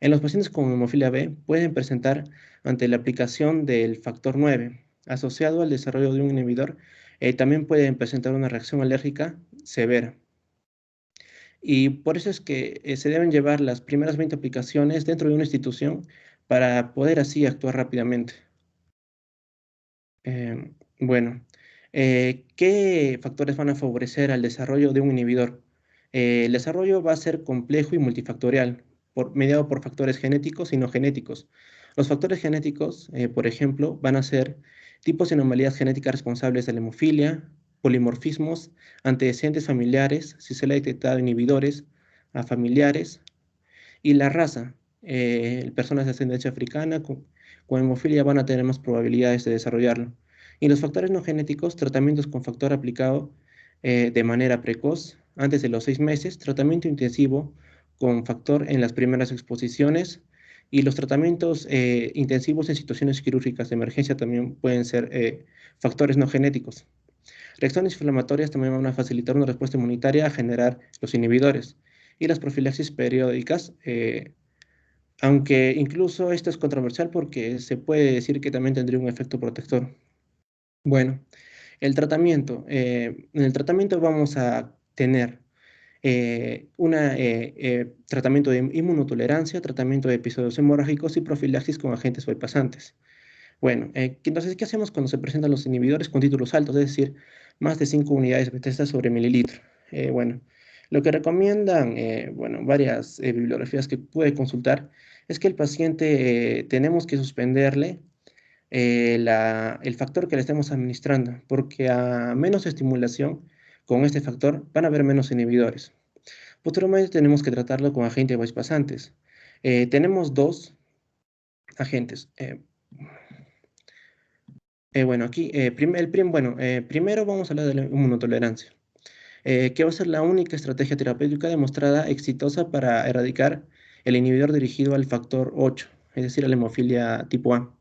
En los pacientes con hemofilia B pueden presentar ante la aplicación del factor 9, asociado al desarrollo de un inhibidor, también pueden presentar una reacción alérgica severa. Y por eso es que se deben llevar las primeras 20 aplicaciones dentro de una institución para poder así actuar rápidamente. Bueno, ¿qué factores van a favorecer al desarrollo de un inhibidor? El desarrollo va a ser complejo y multifactorial, mediado por factores genéticos y no genéticos. Los factores genéticos, por ejemplo, van a ser tipos y anomalías genéticas responsables de la hemofilia, polimorfismos, antecedentes familiares, si se le ha detectado inhibidores a familiares, y la raza. Personas de ascendencia africana con hemofilia van a tener más probabilidades de desarrollarlo. Y los factores no genéticos, tratamientos con factor aplicado de manera precoz, antes de los 6 meses, tratamiento intensivo con factor en las primeras exposiciones, y los tratamientos intensivos en situaciones quirúrgicas de emergencia también pueden ser factores no genéticos. Reacciones inflamatorias también van a facilitar una respuesta inmunitaria a generar los inhibidores. Y las profilaxis periódicas, aunque incluso esto es controversial porque se puede decir que también tendría un efecto protector. Bueno, el tratamiento. En el tratamiento vamos a tener un tratamiento de inmunotolerancia, tratamiento de episodios hemorrágicos y profilaxis con agentes bypasantes. Bueno, entonces, ¿qué hacemos cuando se presentan los inhibidores con títulos altos? Es decir, más de 5 unidades Bethesda sobre mililitro. Bueno, lo que recomiendan, bueno, varias bibliografías que puede consultar, es que el paciente tenemos que suspenderle el factor que le estemos administrando, porque a menos estimulación con este factor van a haber menos inhibidores. Posteriormente tenemos que tratarlo con agentes bypasantes. Tenemos dos agentes. Bueno, aquí, primero vamos a hablar de la inmunotolerancia, que va a ser la única estrategia terapéutica demostrada exitosa para erradicar el inhibidor dirigido al factor 8, es decir, a la hemofilia tipo A.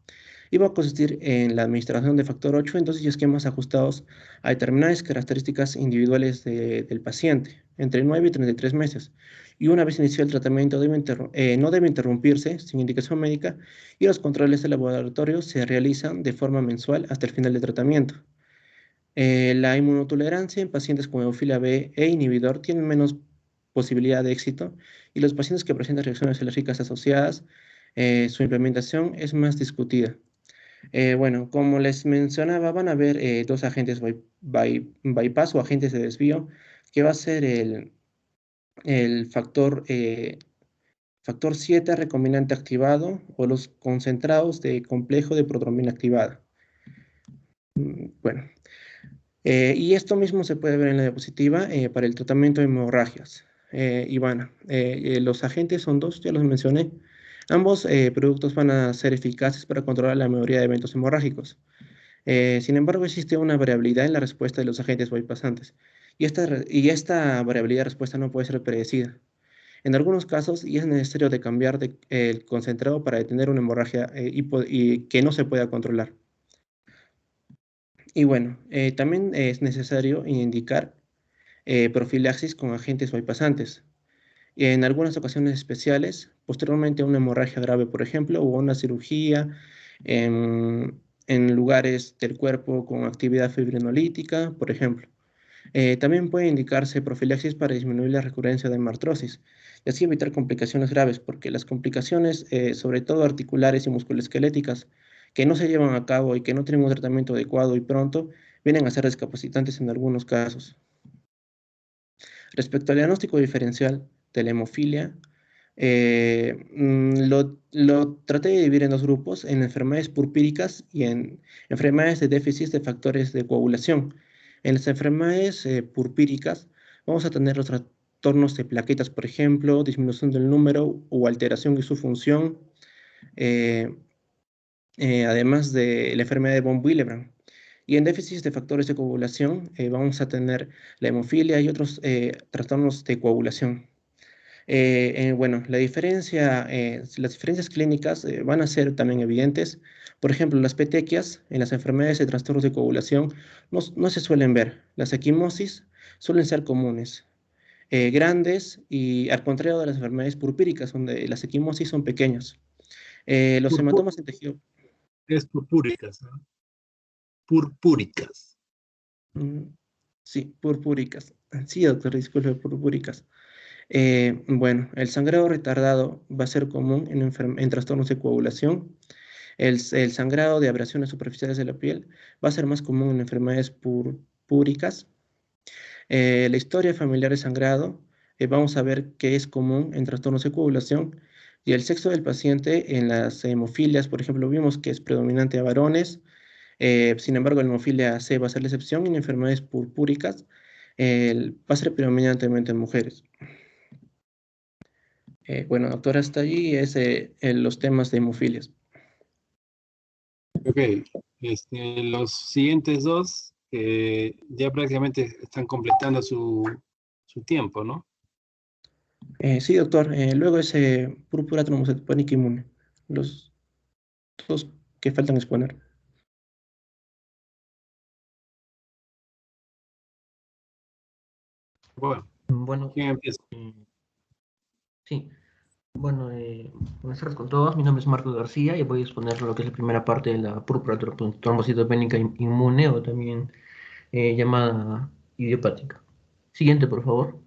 Y va a consistir en la administración de factor 8 en dosis y esquemas ajustados a determinadas características individuales del paciente, entre 9 y 33 meses. Y una vez iniciado el tratamiento, no debe interrumpirse sin indicación médica y los controles de laboratorio se realizan de forma mensual hasta el final del tratamiento. La inmunotolerancia en pacientes con hemofilia B e inhibidor tienen menos posibilidad de éxito y los pacientes que presentan reacciones alérgicas asociadas, su implementación es más discutida. Bueno, como les mencionaba, van a haber dos agentes bypass o agentes de desvío que va a ser el factor 7 recombinante activado o los concentrados de complejo de protrombina activada. Bueno, y esto mismo se puede ver en la diapositiva para el tratamiento de hemorragias. Y bueno, los agentes son dos, ya los mencioné. Ambos productos van a ser eficaces para controlar la mayoría de eventos hemorrágicos. Sin embargo, existe una variabilidad en la respuesta de los agentes bypassantes. Y esta variabilidad de respuesta no puede ser predecida. En algunos casos, y es necesario de cambiar el concentrado para detener una hemorragia y que no se pueda controlar. Y bueno, también es necesario indicar profilaxis con agentes bypassantes. En algunas ocasiones especiales, posteriormente a una hemorragia grave, por ejemplo, o una cirugía en lugares del cuerpo con actividad fibrinolítica, por ejemplo. También puede indicarse profilaxis para disminuir la recurrencia de hemartrosis y así evitar complicaciones graves, porque las complicaciones, sobre todo articulares y musculoesqueléticas, que no se llevan a cabo y que no tienen un tratamiento adecuado y pronto, vienen a ser discapacitantes en algunos casos. Respecto al diagnóstico diferencial de la hemofilia, lo traté de dividir en dos grupos, en enfermedades purpíricas y en enfermedades de déficit de factores de coagulación. En las enfermedades purpíricas vamos a tener los trastornos de plaquetas, por ejemplo, disminución del número o alteración de su función, además de la enfermedad de von Willebrand. Y en déficit de factores de coagulación vamos a tener la hemofilia y otros trastornos de coagulación. Bueno, las diferencias clínicas van a ser también evidentes. Por ejemplo, las petequias en las enfermedades de trastornos de coagulación no se suelen ver. Las equimosis suelen ser comunes, grandes y al contrario de las enfermedades purpíricas, donde las equimosis son pequeños. Los hematomas en tejido... Es purpúricas, ¿no? Purpúricas. Sí, purpúricas. Sí, doctor, disculpe, purpúricas. Bueno, el sangrado retardado va a ser común en trastornos de coagulación. El sangrado de abrasiones superficiales de la piel va a ser más común en enfermedades purpúricas. La historia familiar de sangrado, vamos a ver que es común en trastornos de coagulación. Y el sexo del paciente en las hemofilias, por ejemplo, vimos que es predominante a varones. Sin embargo, la hemofilia C va a ser la excepción y en enfermedades purpúricas va a ser predominantemente en mujeres. Bueno, doctora, hasta allí es los temas de hemofilias. Ok, los siguientes dos ya prácticamente están completando su tiempo, ¿no? Sí, doctor. Luego es púrpura trombocitopénica inmune. Los dos que faltan exponer. Bueno, ¿Quién empieza? sí. Bueno, buenas tardes con todos. Mi nombre es Marcos García y voy a exponer lo que es la primera parte de la púrpura trombocitopénica inmune o también llamada idiopática. Siguiente, por favor.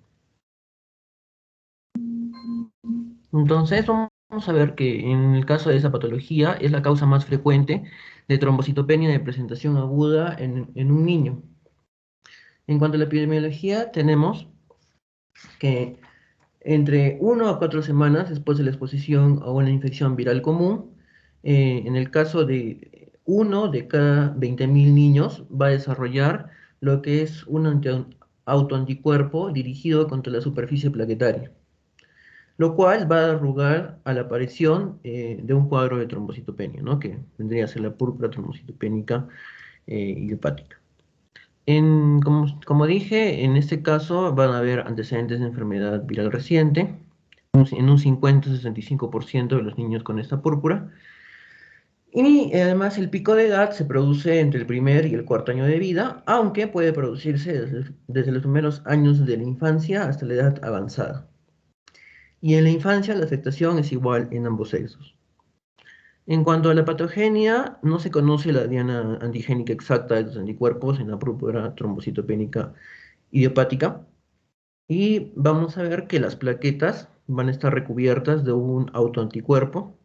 Entonces, vamos a ver que en el caso de esa patología es la causa más frecuente de trombocitopenia de presentación aguda en un niño. En cuanto a la epidemiología, tenemos que entre 1 a 4 semanas después de la exposición a una infección viral común, en el caso de 1 de cada 20.000 niños va a desarrollar lo que es un autoanticuerpo dirigido contra la superficie plaquetaria, lo cual va a dar lugar a la aparición de un cuadro de trombocitopenia, ¿no? Que vendría a ser la púrpura trombocitopénica idiopática. Como dije, en este caso van a haber antecedentes de enfermedad viral reciente, en un 50-65% de los niños con esta púrpura. Y además el pico de edad se produce entre el primer y el cuarto año de vida, aunque puede producirse desde los primeros años de la infancia hasta la edad avanzada. Y en la infancia la afectación es igual en ambos sexos. En cuanto a la patogenia, no se conoce la diana antigénica exacta de los anticuerpos en la púrpura trombocitopénica idiopática. Y vamos a ver que las plaquetas van a estar recubiertas de un autoanticuerpo.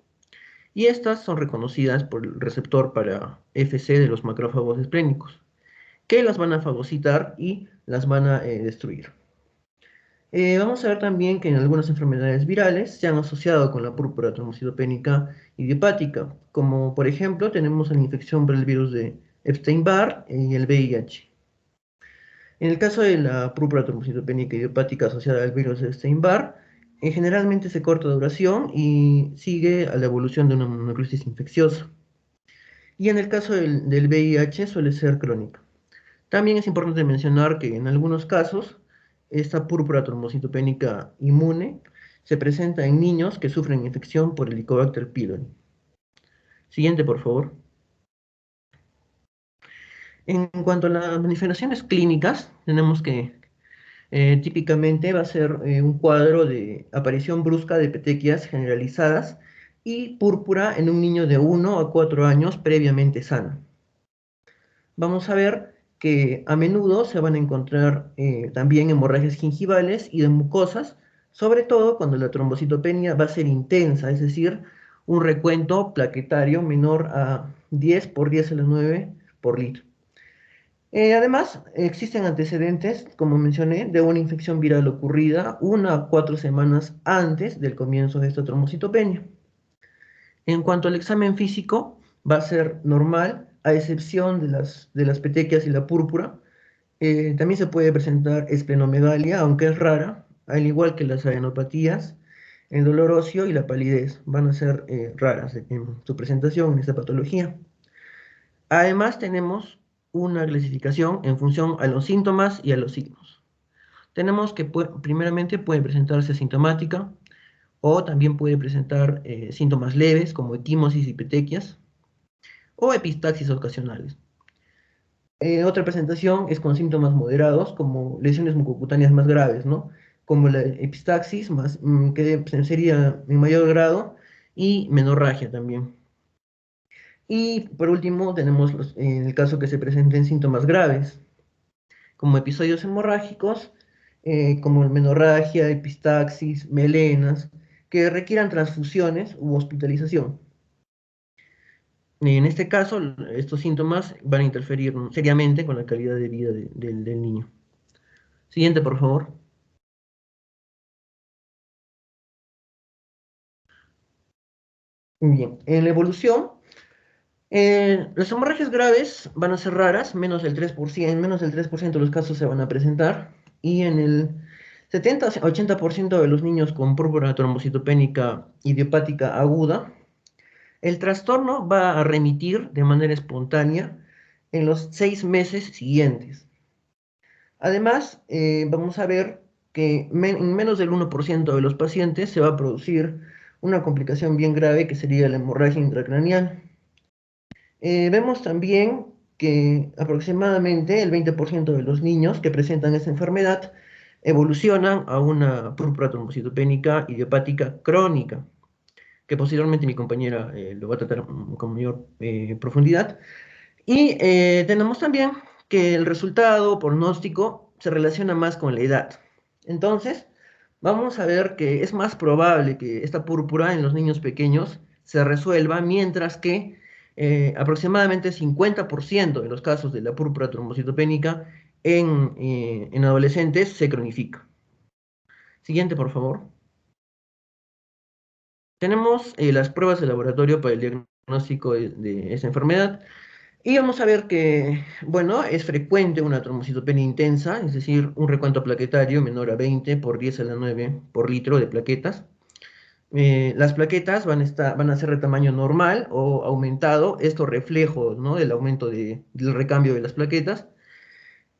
Y estas son reconocidas por el receptor para FC de los macrófagos esplénicos, que las van a fagocitar y las van a destruir. Vamos a ver también que en algunas enfermedades virales se han asociado con la púrpura trombocitopénica idiopática, como por ejemplo tenemos la infección por el virus de Epstein-Barr y el VIH. En el caso de la púrpura trombocitopénica idiopática asociada al virus de Epstein-Barr, generalmente se corta de duración y sigue a la evolución de una mononucleosis infecciosa. Y en el caso del VIH suele ser crónica. También es importante mencionar que en algunos casos esta púrpura trombocitopénica inmune se presenta en niños que sufren infección por Helicobacter pylori. Siguiente, por favor. En cuanto a las manifestaciones clínicas, tenemos que típicamente va a ser un cuadro de aparición brusca de petequias generalizadas y púrpura en un niño de 1 a 4 años previamente sano. Vamos a ver que a menudo se van a encontrar también hemorragias gingivales y de mucosas, sobre todo cuando la trombocitopenia va a ser intensa, es decir, un recuento plaquetario menor a 10 por 10 a la 9 por litro. Además, existen antecedentes, como mencioné, de una infección viral ocurrida 1 a 4 semanas antes del comienzo de esta trombocitopenia. En cuanto al examen físico, va a ser normal, a excepción de las petequias y la púrpura. También se puede presentar esplenomegalia, aunque es rara, al igual que las adenopatías, el dolor óseo y la palidez van a ser raras en su presentación en esta patología. Además, tenemos una clasificación en función a los síntomas y a los signos. Tenemos que primeramente puede presentarse asintomática o también puede presentar síntomas leves como equimosis y petequias o epistaxis ocasionales. Otra presentación es con síntomas moderados como lesiones mucocutáneas más graves, ¿no? Como la epistaxis, que sería en mayor grado, y menorragia también. Y por último tenemos en el caso que se presenten síntomas graves, como episodios hemorrágicos, como menorragia, epistaxis, melenas, que requieran transfusiones u hospitalización. En este caso, estos síntomas van a interferir seriamente con la calidad de vida del niño. Siguiente, por favor. Bien, en la evolución, las hemorragias graves van a ser raras, menos del 3% de los casos se van a presentar, y en el 70-80% de los niños con púrpura trombocitopénica idiopática aguda, el trastorno va a remitir de manera espontánea en los 6 meses siguientes. Además, vamos a ver que en menos del 1% de los pacientes se va a producir una complicación bien grave que sería la hemorragia intracraneal. Vemos también que aproximadamente el 20% de los niños que presentan esta enfermedad evolucionan a una púrpura trombocitopénica idiopática crónica, que posteriormente mi compañera lo va a tratar con mayor profundidad. Y tenemos también que el resultado pronóstico se relaciona más con la edad. Entonces, vamos a ver que es más probable que esta púrpura en los niños pequeños se resuelva, mientras que aproximadamente 50% de los casos de la púrpura trombocitopénica en adolescentes se cronifica. Siguiente, por favor. Tenemos las pruebas de laboratorio para el diagnóstico de esta enfermedad. Y vamos a ver que, bueno, es frecuente una trombocitopenia intensa, es decir, un recuento plaquetario menor a 20 por 10 a la 9 por litro de plaquetas. Las plaquetas van a ser de tamaño normal o aumentado, esto reflejo, ¿no?, del aumento del recambio de las plaquetas.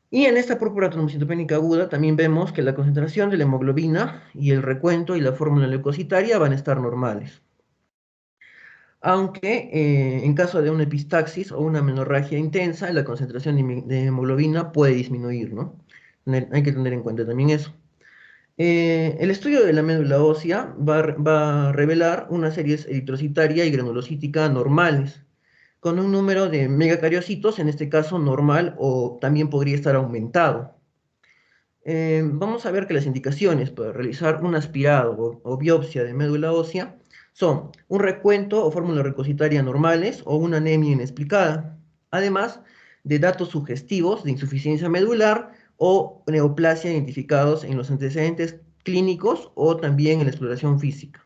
Y en esta púrpura trombocitopénica aguda también vemos que la concentración de la hemoglobina y el recuento y la fórmula leucocitaria van a estar normales. Aunque en caso de una epistaxis o una menorragia intensa, la concentración de hemoglobina puede disminuir, ¿no? Hay que tener en cuenta también eso. El estudio de la médula ósea va a revelar una serie eritrocitaria y granulocítica normales, con un número de megacariocitos, en este caso normal, o también podría estar aumentado. Vamos a ver que las indicaciones para realizar un aspirado o biopsia de médula ósea son un recuento o fórmula leucocitaria normales o una anemia inexplicada, además de datos sugestivos de insuficiencia medular o neoplasia identificados en los antecedentes clínicos o también en la exploración física.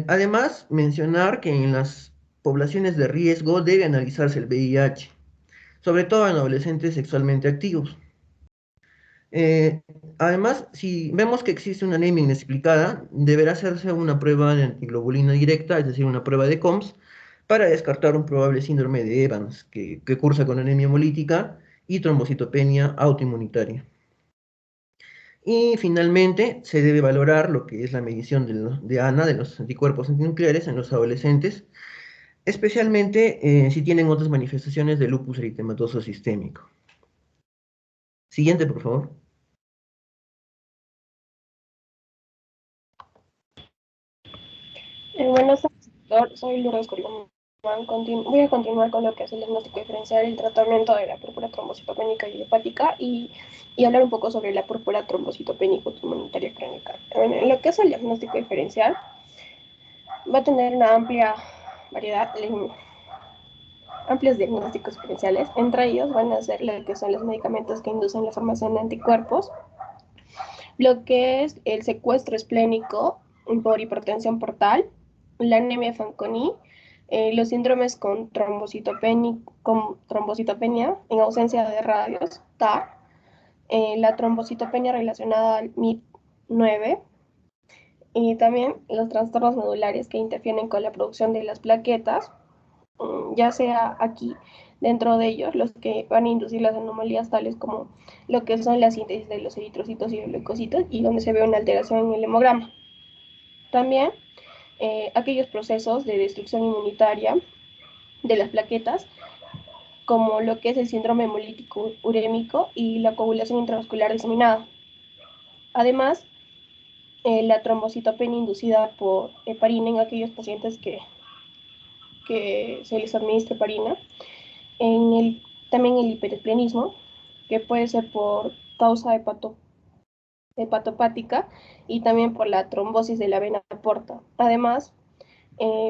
Además, mencionar que en las poblaciones de riesgo debe analizarse el VIH, sobre todo en adolescentes sexualmente activos. Además, si vemos que existe una anemia inexplicada, deberá hacerse una prueba de antiglobulina directa, es decir, una prueba de COMS, para descartar un probable síndrome de Evans, que cursa con anemia hemolítica y trombocitopenia autoinmunitaria. Y finalmente, se debe valorar lo que es la medición de ANA, de los anticuerpos antinucleares en los adolescentes, especialmente si tienen otras manifestaciones de lupus eritematoso sistémico. Siguiente, por favor. Buenas tardes, doctor. Soy Lourdes Colomán. Voy a continuar con lo que es el diagnóstico diferencial y el tratamiento de la púrpura trombocitopénica idiopática y hablar un poco sobre la púrpura trombocitopénica autoinmunitaria crónica. Bueno, en lo que es el diagnóstico diferencial, va a tener una amplia variedad, amplios diagnósticos diferenciales. Entre ellos van a ser lo que son los medicamentos que inducen la formación de anticuerpos, lo que es el secuestro esplénico por hipertensión portal, la anemia Fanconi, los síndromes con trombocitopenia en ausencia de radios, TAR, la trombocitopenia relacionada al MIP9 y también los trastornos nodulares que interfieren con la producción de las plaquetas, ya sea aquí dentro de ellos los que van a inducir las anomalías tales como lo que son la síntesis de los eritrocitos y los leucocitos y donde se ve una alteración en el hemograma. También aquellos procesos de destrucción inmunitaria de las plaquetas, como lo que es el síndrome hemolítico urémico y la coagulación intravascular diseminada. Además, la trombocitopenia inducida por heparina en aquellos pacientes que se les administre heparina, también el hiperesplenismo, que puede ser por causa hepatopática y también por la trombosis de la vena porta. Además,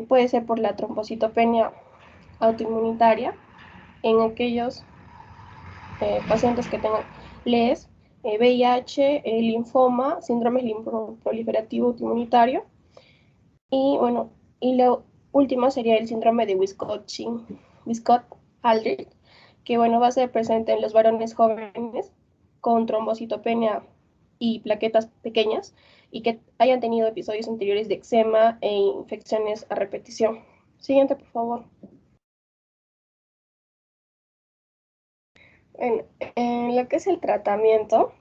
puede ser por la trombocitopenia autoinmunitaria en aquellos pacientes que tengan LES, VIH, linfoma, síndrome linfoproliferativo autoinmunitario. Y bueno, y lo último sería el síndrome de Wiskott-Aldrich, que bueno, va a ser presente en los varones jóvenes con trombocitopenia y plaquetas pequeñas y que hayan tenido episodios anteriores de eczema e infecciones a repetición. Siguiente, por favor. En lo que es el tratamiento,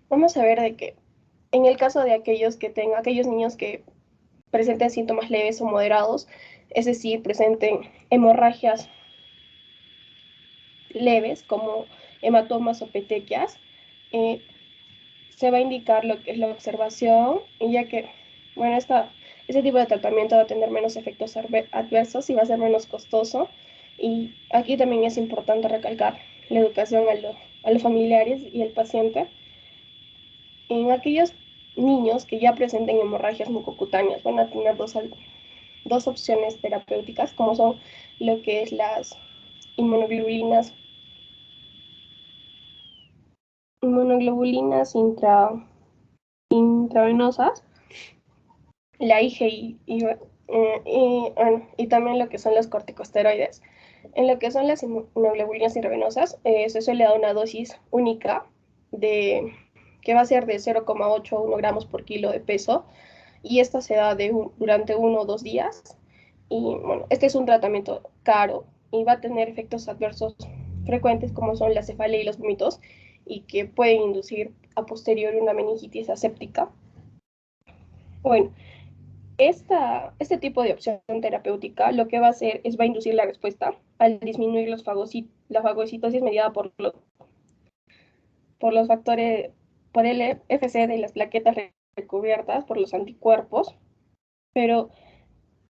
vamos a ver de que en el caso de aquellos niños que presenten síntomas leves o moderados, es decir, presenten hemorragias leves como hematomas o petequias, se va a indicar lo que es la observación, y ya que, bueno, este tipo de tratamiento va a tener menos efectos adversos y va a ser menos costoso. Y aquí también es importante recalcar la educación a los familiares y al paciente. En aquellos niños que ya presenten hemorragias mucocutáneas van a tener dos opciones terapéuticas, como son lo que es las inmunoglobulinas intravenosas, la IgI y también lo que son los corticosteroides. En lo que son las inmunoglobulinas intravenosas, se suele dar una dosis única que va a ser de 0,8 a 1 gramos por kilo de peso, y esta se da durante 1 o 2 días. Y bueno, este es un tratamiento caro y va a tener efectos adversos frecuentes como son la cefalea y los vómitos, y que pueden inducir a posteriori una meningitis aséptica. Bueno, este tipo de opción terapéutica lo que va a hacer es va a inducir la respuesta al disminuir la fagocitosis mediada por los factores, por el FC de las plaquetas recubiertas por los anticuerpos, pero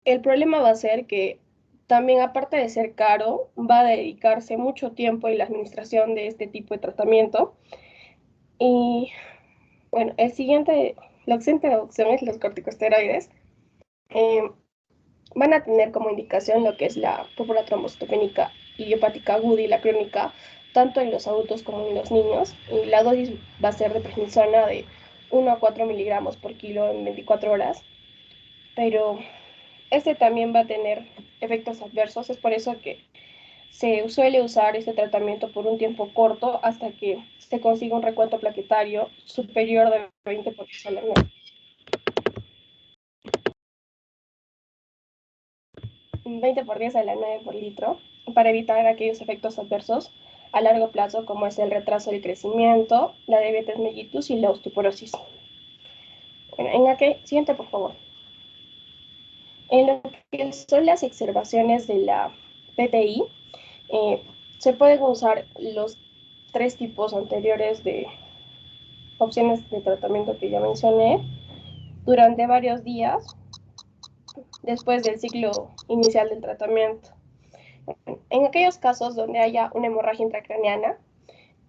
el problema va a ser que también, aparte de ser caro, va a dedicarse mucho tiempo en la administración de este tipo de tratamiento. Y bueno, la siguiente opción es los corticosteroides. Van a tener como indicación lo que es la púrpura trombocitopénica idiopática aguda y la crónica tanto en los adultos como en los niños, y la dosis va a ser de prednisona de 1 a 4 miligramos por kilo en 24 horas, pero este también va a tener efectos adversos. Es por eso que se suele usar este tratamiento por un tiempo corto hasta que se consiga un recuento plaquetario superior de 20 por 10 a la 9. 20 por 10 a la 9 por litro, para evitar aquellos efectos adversos a largo plazo, como es el retraso del crecimiento, la diabetes mellitus y la osteoporosis. Bueno, siguiente, por favor. En lo que son las exacerbaciones de la PTI, se pueden usar los 3 tipos anteriores de opciones de tratamiento que ya mencioné durante varios días después del ciclo inicial del tratamiento. En aquellos casos donde haya una hemorragia intracraneana,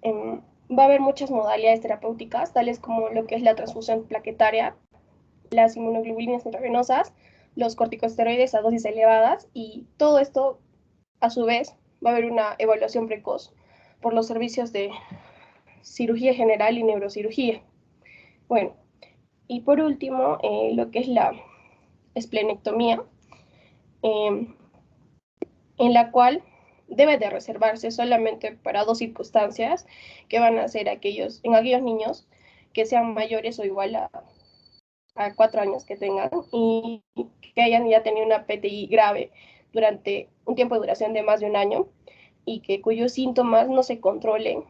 va a haber muchas modalidades terapéuticas, tales como lo que es la transfusión plaquetaria, las inmunoglobulinas intravenosas, los corticosteroides a dosis elevadas, y todo esto, a su vez, va a haber una evaluación precoz por los servicios de cirugía general y neurocirugía. Bueno, y por último, lo que es la esplenectomía, en la cual debe de reservarse solamente para 2 circunstancias, que van a ser en aquellos niños que sean mayores o igual a 4 años que tengan y que hayan ya tenido una PTI grave durante un tiempo de duración de más de 1 año y cuyos síntomas no se controlen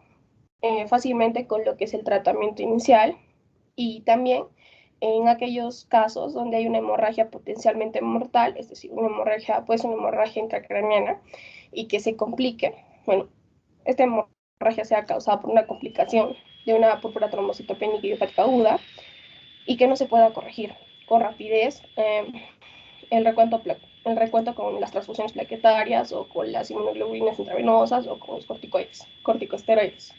fácilmente con lo que es el tratamiento inicial, y también en aquellos casos donde hay una hemorragia potencialmente mortal, es decir, una hemorragia intracraneana, y que se complique. Bueno, esta hemorragia sea causada por una complicación de una púrpura trombocitopénica idiopática aguda y que no se pueda corregir con rapidez el recuento con las transfusiones plaquetarias o con las inmunoglobulinas intravenosas o con los corticosteroides.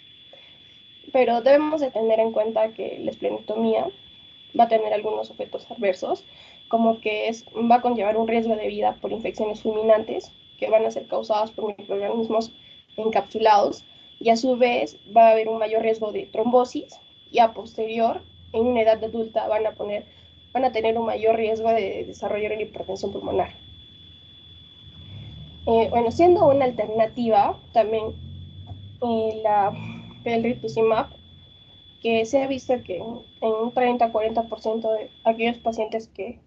Pero debemos de tener en cuenta que la esplenectomía va a tener algunos efectos adversos, como que va a conllevar un riesgo de vida por infecciones fulminantes que van a ser causadas por microorganismos encapsulados, y a su vez va a haber un mayor riesgo de trombosis, y a posterior, en una edad adulta, van a tener un mayor riesgo de desarrollar una hipertensión pulmonar. Bueno, siendo una alternativa también el rituximab, que se ha visto que en un 30-40% de aquellos pacientes que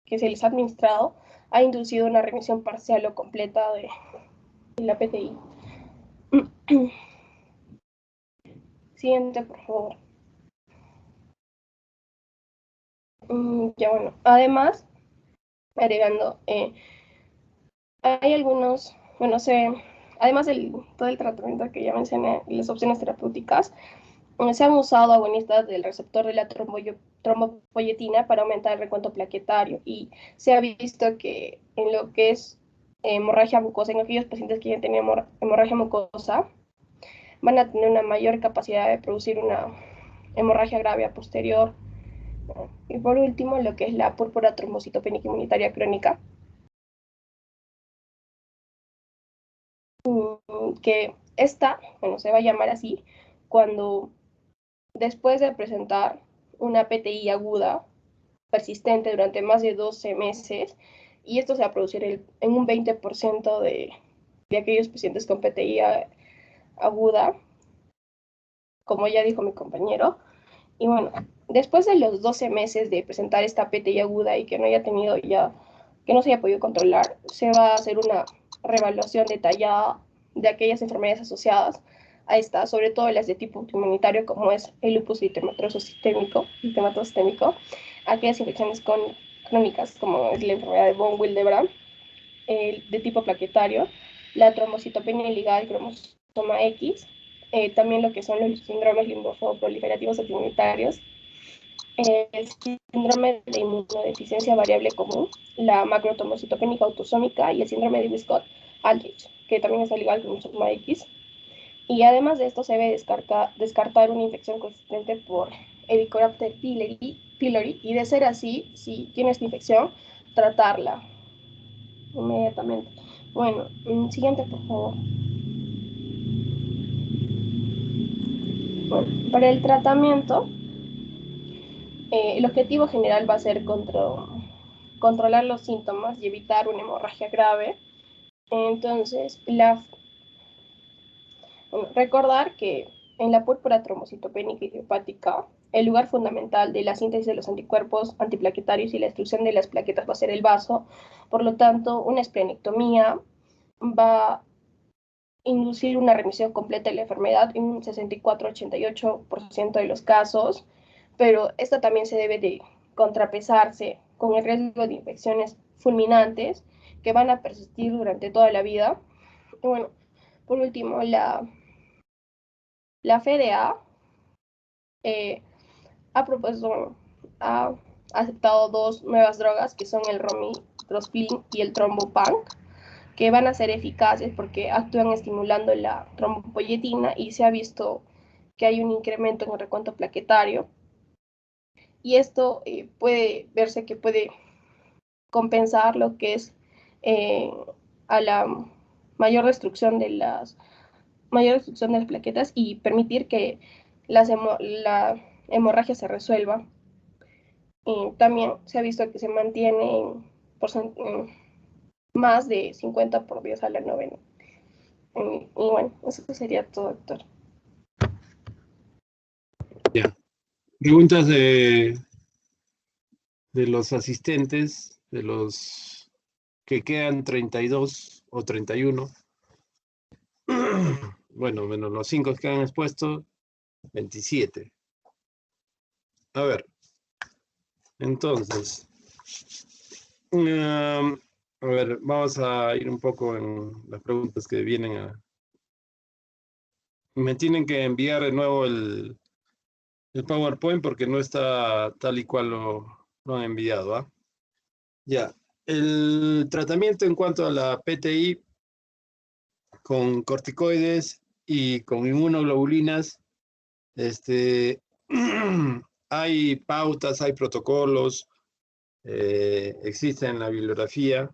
se les ha administrado ha inducido una remisión parcial o completa de la PTI. Siguiente, por favor. Ya, bueno, además, agregando, hay algunos, bueno, además de todo el tratamiento que ya mencioné y las opciones terapéuticas, se han usado agonistas del receptor de la trombopoyetina para aumentar el recuento plaquetario, y se ha visto que en lo que es hemorragia mucosa, en aquellos pacientes que ya tienen hemorragia mucosa, van a tener una mayor capacidad de producir una hemorragia grave a posterior. Y por último, lo que es la púrpura trombocitopénica inmunitaria crónica, que esta, bueno, se va a llamar así cuando después de presentar una PTI aguda persistente durante más de 12 meses, y esto se va a producir en un 20% de aquellos pacientes con PTI aguda, como ya dijo mi compañero. Y bueno, después de los 12 meses de presentar esta PTI aguda y que no se haya podido controlar, se va a hacer una reevaluación detallada de aquellas enfermedades asociadas a esta, sobre todo las de tipo inmunitario, como es el lupus eritematoso sistémico, aquellas infecciones crónicas como es la enfermedad de von Willebrand, de tipo plaquetario, la trombocitopenia ligada al cromosoma X, también lo que son los síndromes linfoproliferativos autoinmunitarios, el síndrome de inmunodeficiencia variable común, la macrotrombocitopénica autosómica y el síndrome de Wiskott-Aldrich, que también está ligado al cromosoma X. Y además de esto se debe descartar una infección consistente por Helicobacter pylori, y de ser así, si tiene esta infección, tratarla inmediatamente. Bueno, siguiente, por favor. Bueno, para el tratamiento, el objetivo general va a ser controlar los síntomas y evitar una hemorragia grave. Entonces, recordar que en la púrpura trombocitopénica idiopática, el lugar fundamental de la síntesis de los anticuerpos antiplaquetarios y la destrucción de las plaquetas va a ser el vaso. Por lo tanto, una esplenectomía va a inducir una remisión completa de la enfermedad en un 64-88% de los casos, pero esto también se debe de contrapesarse con el riesgo de infecciones fulminantes que van a persistir durante toda la vida. Y bueno, por último, la FDA ha aceptado dos nuevas drogas que son el romitrosplin y el trombopanc, que van a ser eficaces porque actúan estimulando la trombopoyetina y se ha visto que hay un incremento en el recuento plaquetario. Y esto puede verse que puede compensar lo que es a la mayor destrucción de las plaquetas y permitir que la hemorragia se resuelva. También se ha visto que se mantiene en más de 50 por 10 a la novena. Y bueno, eso sería todo, doctor. Ya. Preguntas de los asistentes, de los que quedan 32 o 31. Bueno, menos los 5 que quedan expuestos, 27. A ver, entonces, a ver, vamos a ir un poco en las preguntas que vienen a... Me tienen que enviar de nuevo el PowerPoint porque no está tal y cual lo han enviado, ¿ah? Ya, el tratamiento en cuanto a la PTI con corticoides y con inmunoglobulinas, hay pautas, hay protocolos, existen en la bibliografía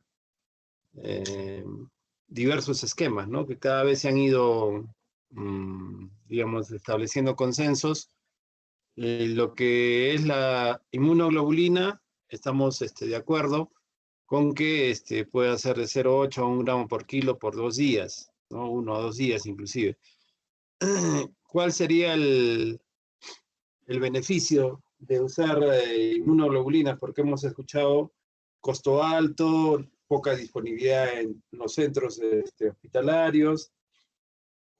diversos esquemas, ¿no? Que cada vez se han ido, digamos, estableciendo consensos. Lo que es la inmunoglobulina, estamos de acuerdo con que puede ser de 0,8 a 1 gramo por kilo por 2 días, ¿no? 1 o 2 días inclusive. ¿Cuál sería el beneficio de usar inmunoglobulinas? Porque hemos escuchado costo alto, poca disponibilidad en los centros hospitalarios.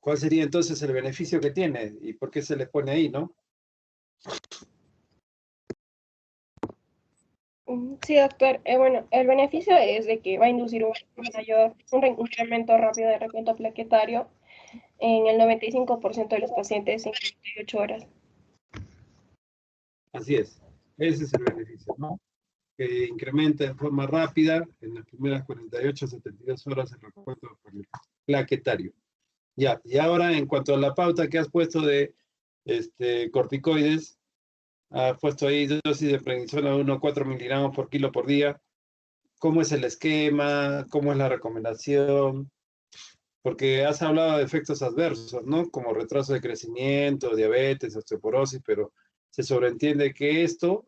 ¿Cuál sería entonces el beneficio que tiene? ¿Y por qué se les pone ahí, no? Sí, doctor. Bueno, el beneficio es de que va a inducir un incremento rápido de recuento plaquetario en el 95% de los pacientes en 48 horas. Así es. Ese es el beneficio, ¿no? Que incrementa en forma rápida en las primeras 48 a 72 horas el recuento plaquetario. Ya, y ahora en cuanto a la pauta que has puesto de corticoides, has puesto ahí dosis de prednisona de 1 a 4 miligramos por kilo por día. ¿Cómo es el esquema? ¿Cómo es la recomendación? Porque has hablado de efectos adversos, ¿no? Como retraso de crecimiento, diabetes, osteoporosis, pero se sobreentiende que esto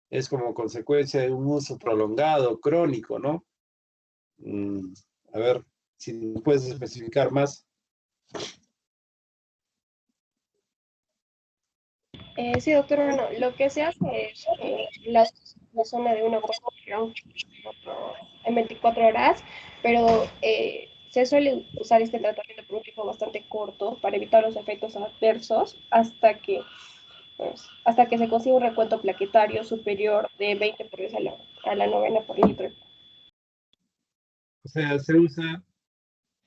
es como consecuencia de un uso prolongado, crónico, ¿no? A ver, si puedes especificar más. Sí, doctor, bueno, lo que se hace es la zona de 1 en 24 horas, pero se suele usar este tratamiento por un tiempo bastante corto para evitar los efectos adversos hasta que se consiga un recuento plaquetario superior de 20 por 10 a la novena por litro. O sea, se usa,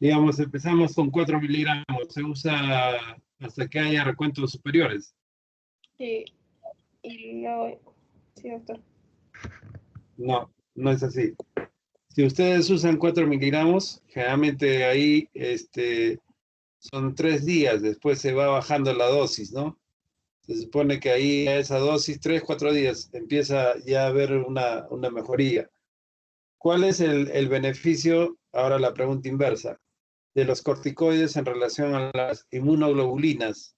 digamos, empezamos con 4 miligramos, se usa hasta que haya recuentos superiores. Sí, sí, doctor. No, no es así. Si ustedes usan 4 miligramos, generalmente ahí son 3 días, después se va bajando la dosis, ¿no? Se supone que ahí a esa dosis, 3, 4 días, empieza ya a haber una mejoría. ¿Cuál es el beneficio? Ahora la pregunta inversa, de los corticoides en relación a las inmunoglobulinas.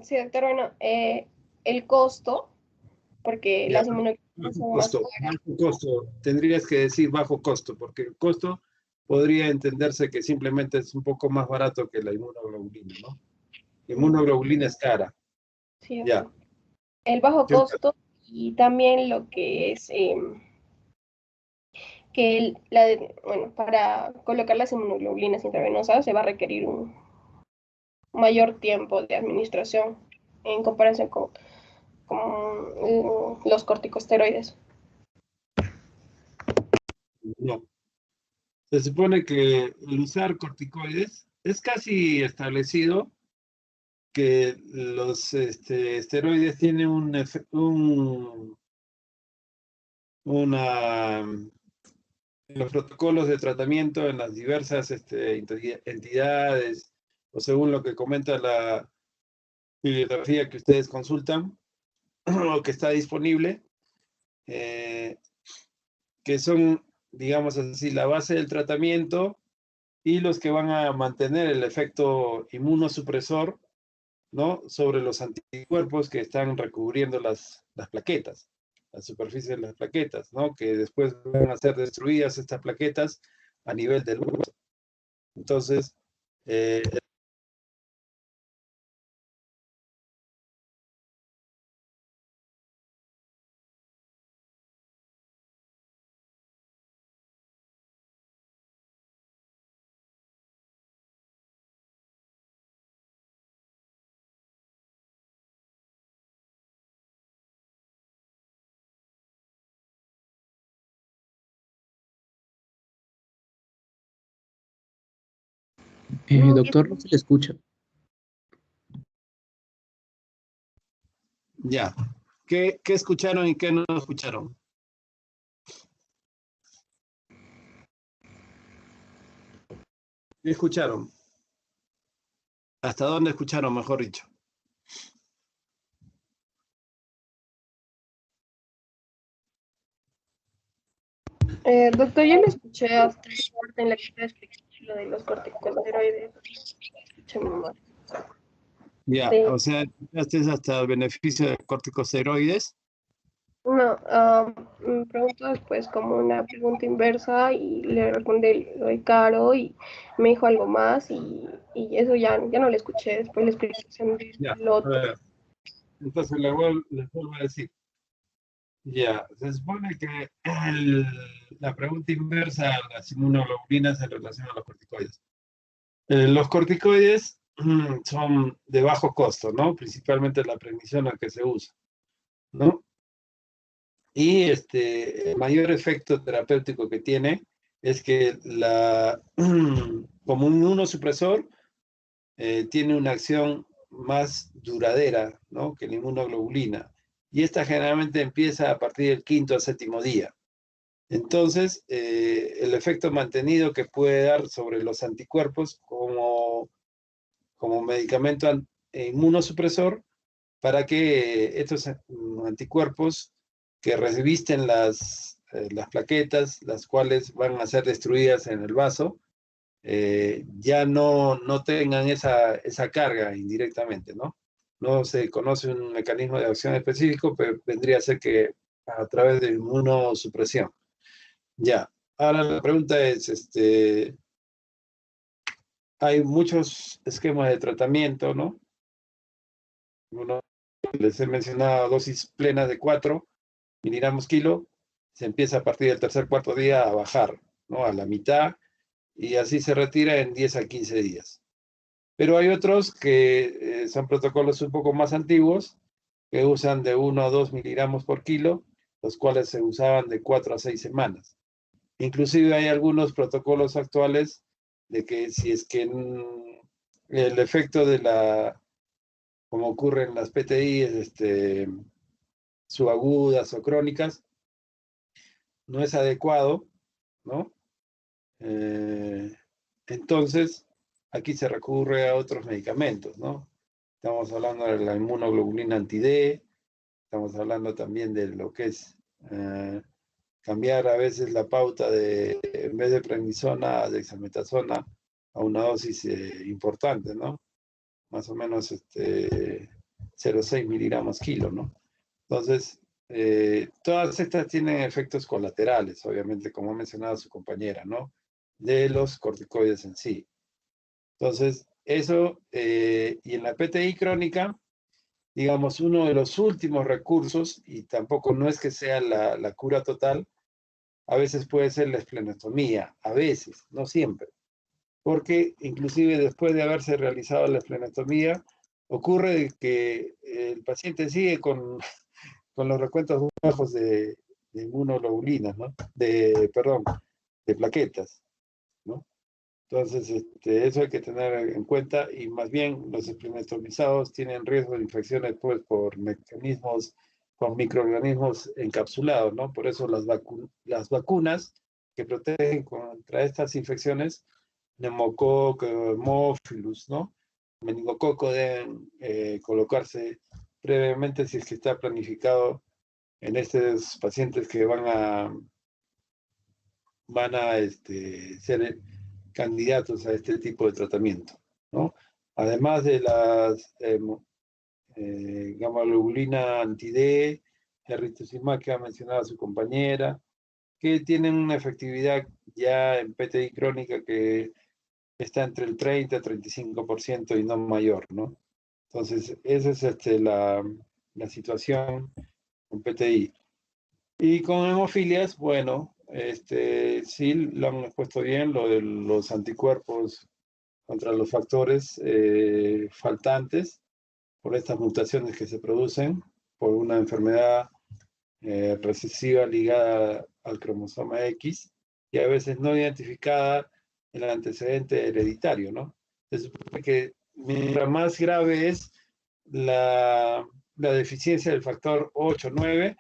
Sí, doctor, bueno, el costo, porque Ya, las inmunoglobulinas bajo son más costo, caras. bajo costo. Tendrías que decir bajo costo, porque el costo podría entenderse que simplemente es un poco más barato que la inmunoglobulina, ¿no? La inmunoglobulina es cara. Ya. Cierto. El bajo ¿Qué más? costo y también lo que es que bueno, para colocar las inmunoglobulinas intravenosas se va a requerir un mayor tiempo de administración en comparación con los corticosteroides. No. Se supone que el usar corticoides es casi establecido que los esteroides tienen una, los protocolos de tratamiento en las diversas entidades, o según lo que comenta la bibliografía que ustedes consultan, o que está disponible, eh, que son, digamos así, la base del tratamiento y los que van a mantener el efecto inmunosupresor, ¿no? Sobre los anticuerpos que están recubriendo las plaquetas, la superficie de las plaquetas, ¿no? Que después van a ser destruidas estas plaquetas a nivel del hueso. Entonces, eh, Doctor, no se le escucha. ya. ¿Qué escucharon y qué no escucharon? ¿Qué escucharon? ¿Hasta dónde escucharon, mejor dicho? Doctor, yo le escuché hasta la parte en la que está explicando lo de los corticosteroides. Escuché muy mal. Ya, Sí. o sea, este es hasta el beneficio de corticosteroides. No, me preguntó después como una pregunta inversa y le respondí lo de caro y me dijo algo más y eso ya no le escuché después la explicación de Ya, lo a otro. ver, entonces les vuelvo a decir. Ya, se supone que la pregunta inversa a las inmunoglobulinas en relación a los corticoides. Los corticoides son de bajo costo, ¿no? Principalmente la prednisona que se usa, ¿no? Y el mayor efecto terapéutico que tiene es que como un inmunosupresor tiene una acción más duradera, ¿no? Que la inmunoglobulina. Y esta generalmente empieza a partir del quinto al séptimo día. Entonces, el efecto mantenido que puede dar sobre los anticuerpos como medicamento inmunosupresor para que estos anticuerpos que revisten las plaquetas, las cuales van a ser destruidas en el vaso, ya no tengan esa carga indirectamente, ¿no? No se conoce un mecanismo de acción específico, pero vendría a ser que a través de inmunosupresión. Ya, ahora la pregunta es, hay muchos esquemas de tratamiento, ¿no? Uno, les he mencionado dosis plenas de 4 miligramos kilo, se empieza a partir del tercer, cuarto día a bajar, ¿no? A la mitad, y así se retira en 10 a 15 días. Pero hay otros que son protocolos un poco más antiguos, que usan de 1 a 2 miligramos por kilo, los cuales se usaban de 4 a 6 semanas. Inclusive hay algunos protocolos actuales de que si es que el efecto como ocurre en las PTI, subagudas o crónicas, no es adecuado, ¿no? Entonces, aquí se recurre a otros medicamentos, ¿no? Estamos hablando de la inmunoglobulina anti-D, estamos hablando también de lo que es cambiar a veces la pauta en vez de prednisona, dexametasona, a una dosis importante, ¿no? Más o menos 0,6 miligramos kilo, ¿no? Entonces, todas estas tienen efectos colaterales, obviamente, como ha mencionado su compañera, ¿no? De los corticoides en sí. Entonces, eso, y en la PTI crónica, digamos, uno de los últimos recursos, y tampoco no es que sea la cura total, a veces puede ser la esplenectomía, a veces, no siempre. Porque inclusive después de haberse realizado la esplenectomía, ocurre que el paciente sigue con los recuentos bajos de inmunoglobulinas, ¿no? Perdón, de plaquetas, ¿no? Entonces, eso hay que tener en cuenta, y más bien los esplenectomizados tienen riesgo de infecciones pues, por mecanismos, con microorganismos encapsulados, ¿no? Por eso las vacunas que protegen contra estas infecciones, neumococo, hemófilus, ¿no? Meningococo, deben colocarse previamente si es que está planificado en estos pacientes que van a ser candidatos a este tipo de tratamiento, ¿no? Además de las gamma-globulina anti-D, rituximab que ha mencionado su compañera, que tienen una efectividad ya en PTI crónica que está entre el 30 y 35% y no mayor, ¿no? Entonces, esa es la situación con PTI. Y con hemofilias, bueno, sí lo han expuesto bien, lo de los anticuerpos contra los factores faltantes por estas mutaciones que se producen por una enfermedad recesiva ligada al cromosoma X y a veces no identificada en el antecedente hereditario, ¿no? Se supone que mientras más grave es la deficiencia del factor 8-9,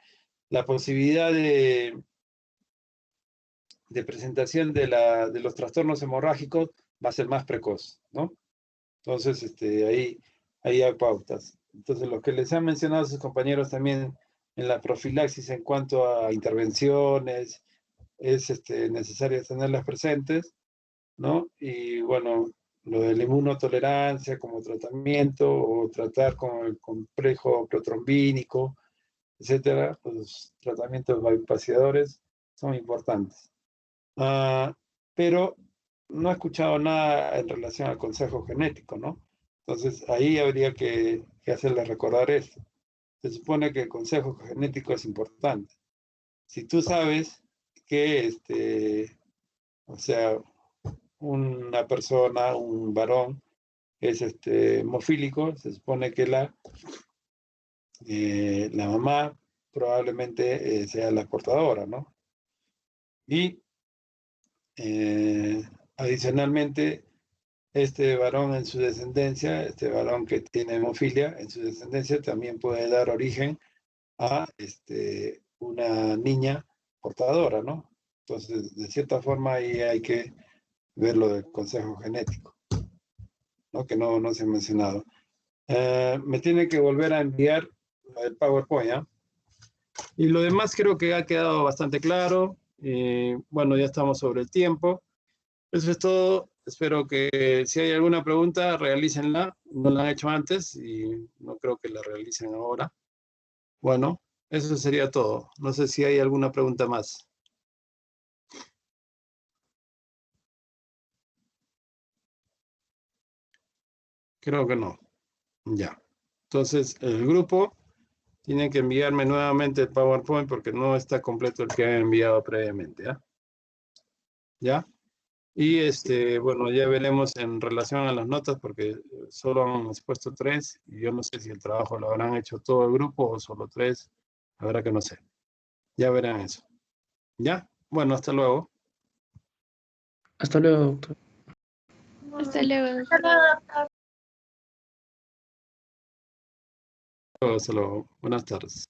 la posibilidad de presentación de los trastornos hemorrágicos va a ser más precoz, ¿no? Entonces, ahí hay pautas. Entonces, lo que les han mencionado sus compañeros también en la profilaxis en cuanto a intervenciones, es necesario tenerlas presentes, ¿no? Y bueno, lo de la inmunotolerancia como tratamiento o tratar con el complejo protrombínico, etcétera, los tratamientos bypassiadores son importantes. Pero no he escuchado nada en relación al consejo genético, ¿no? Entonces ahí habría que hacerle recordar esto. Se supone que el consejo genético es importante. Si tú sabes que, o sea, una persona, un varón, es hemofílico, se supone que la mamá probablemente sea la portadora, ¿no? Y adicionalmente, este varón en su descendencia, este varón que tiene hemofilia en su descendencia, también puede dar origen a una niña portadora, ¿no? Entonces, de cierta forma, ahí hay que ver lo del consejo genético, ¿no? Que no se ha mencionado. Me tiene que volver a enviar el PowerPoint, ¿ya? Y lo demás creo que ha quedado bastante claro. Bueno, ya estamos sobre el tiempo. Eso es todo. Espero que si hay alguna pregunta, realícenla. No la han hecho antes y no creo que la realicen ahora. Bueno, eso sería todo. No sé si hay alguna pregunta más. Creo que no. Ya. Entonces, el grupo tiene que enviarme nuevamente el PowerPoint porque no está completo el que han enviado previamente. ¿Ya? ¿Ya? Y bueno, ya veremos en relación a las notas porque solo han expuesto 3 y yo no sé si el trabajo lo habrán hecho todo el grupo o solo 3. La verdad que no sé. Ya verán eso. ¿Ya? Bueno, hasta luego. Hasta luego, doctor. Hasta luego. Hasta luego, doctor. Hasta luego. Buenas tardes.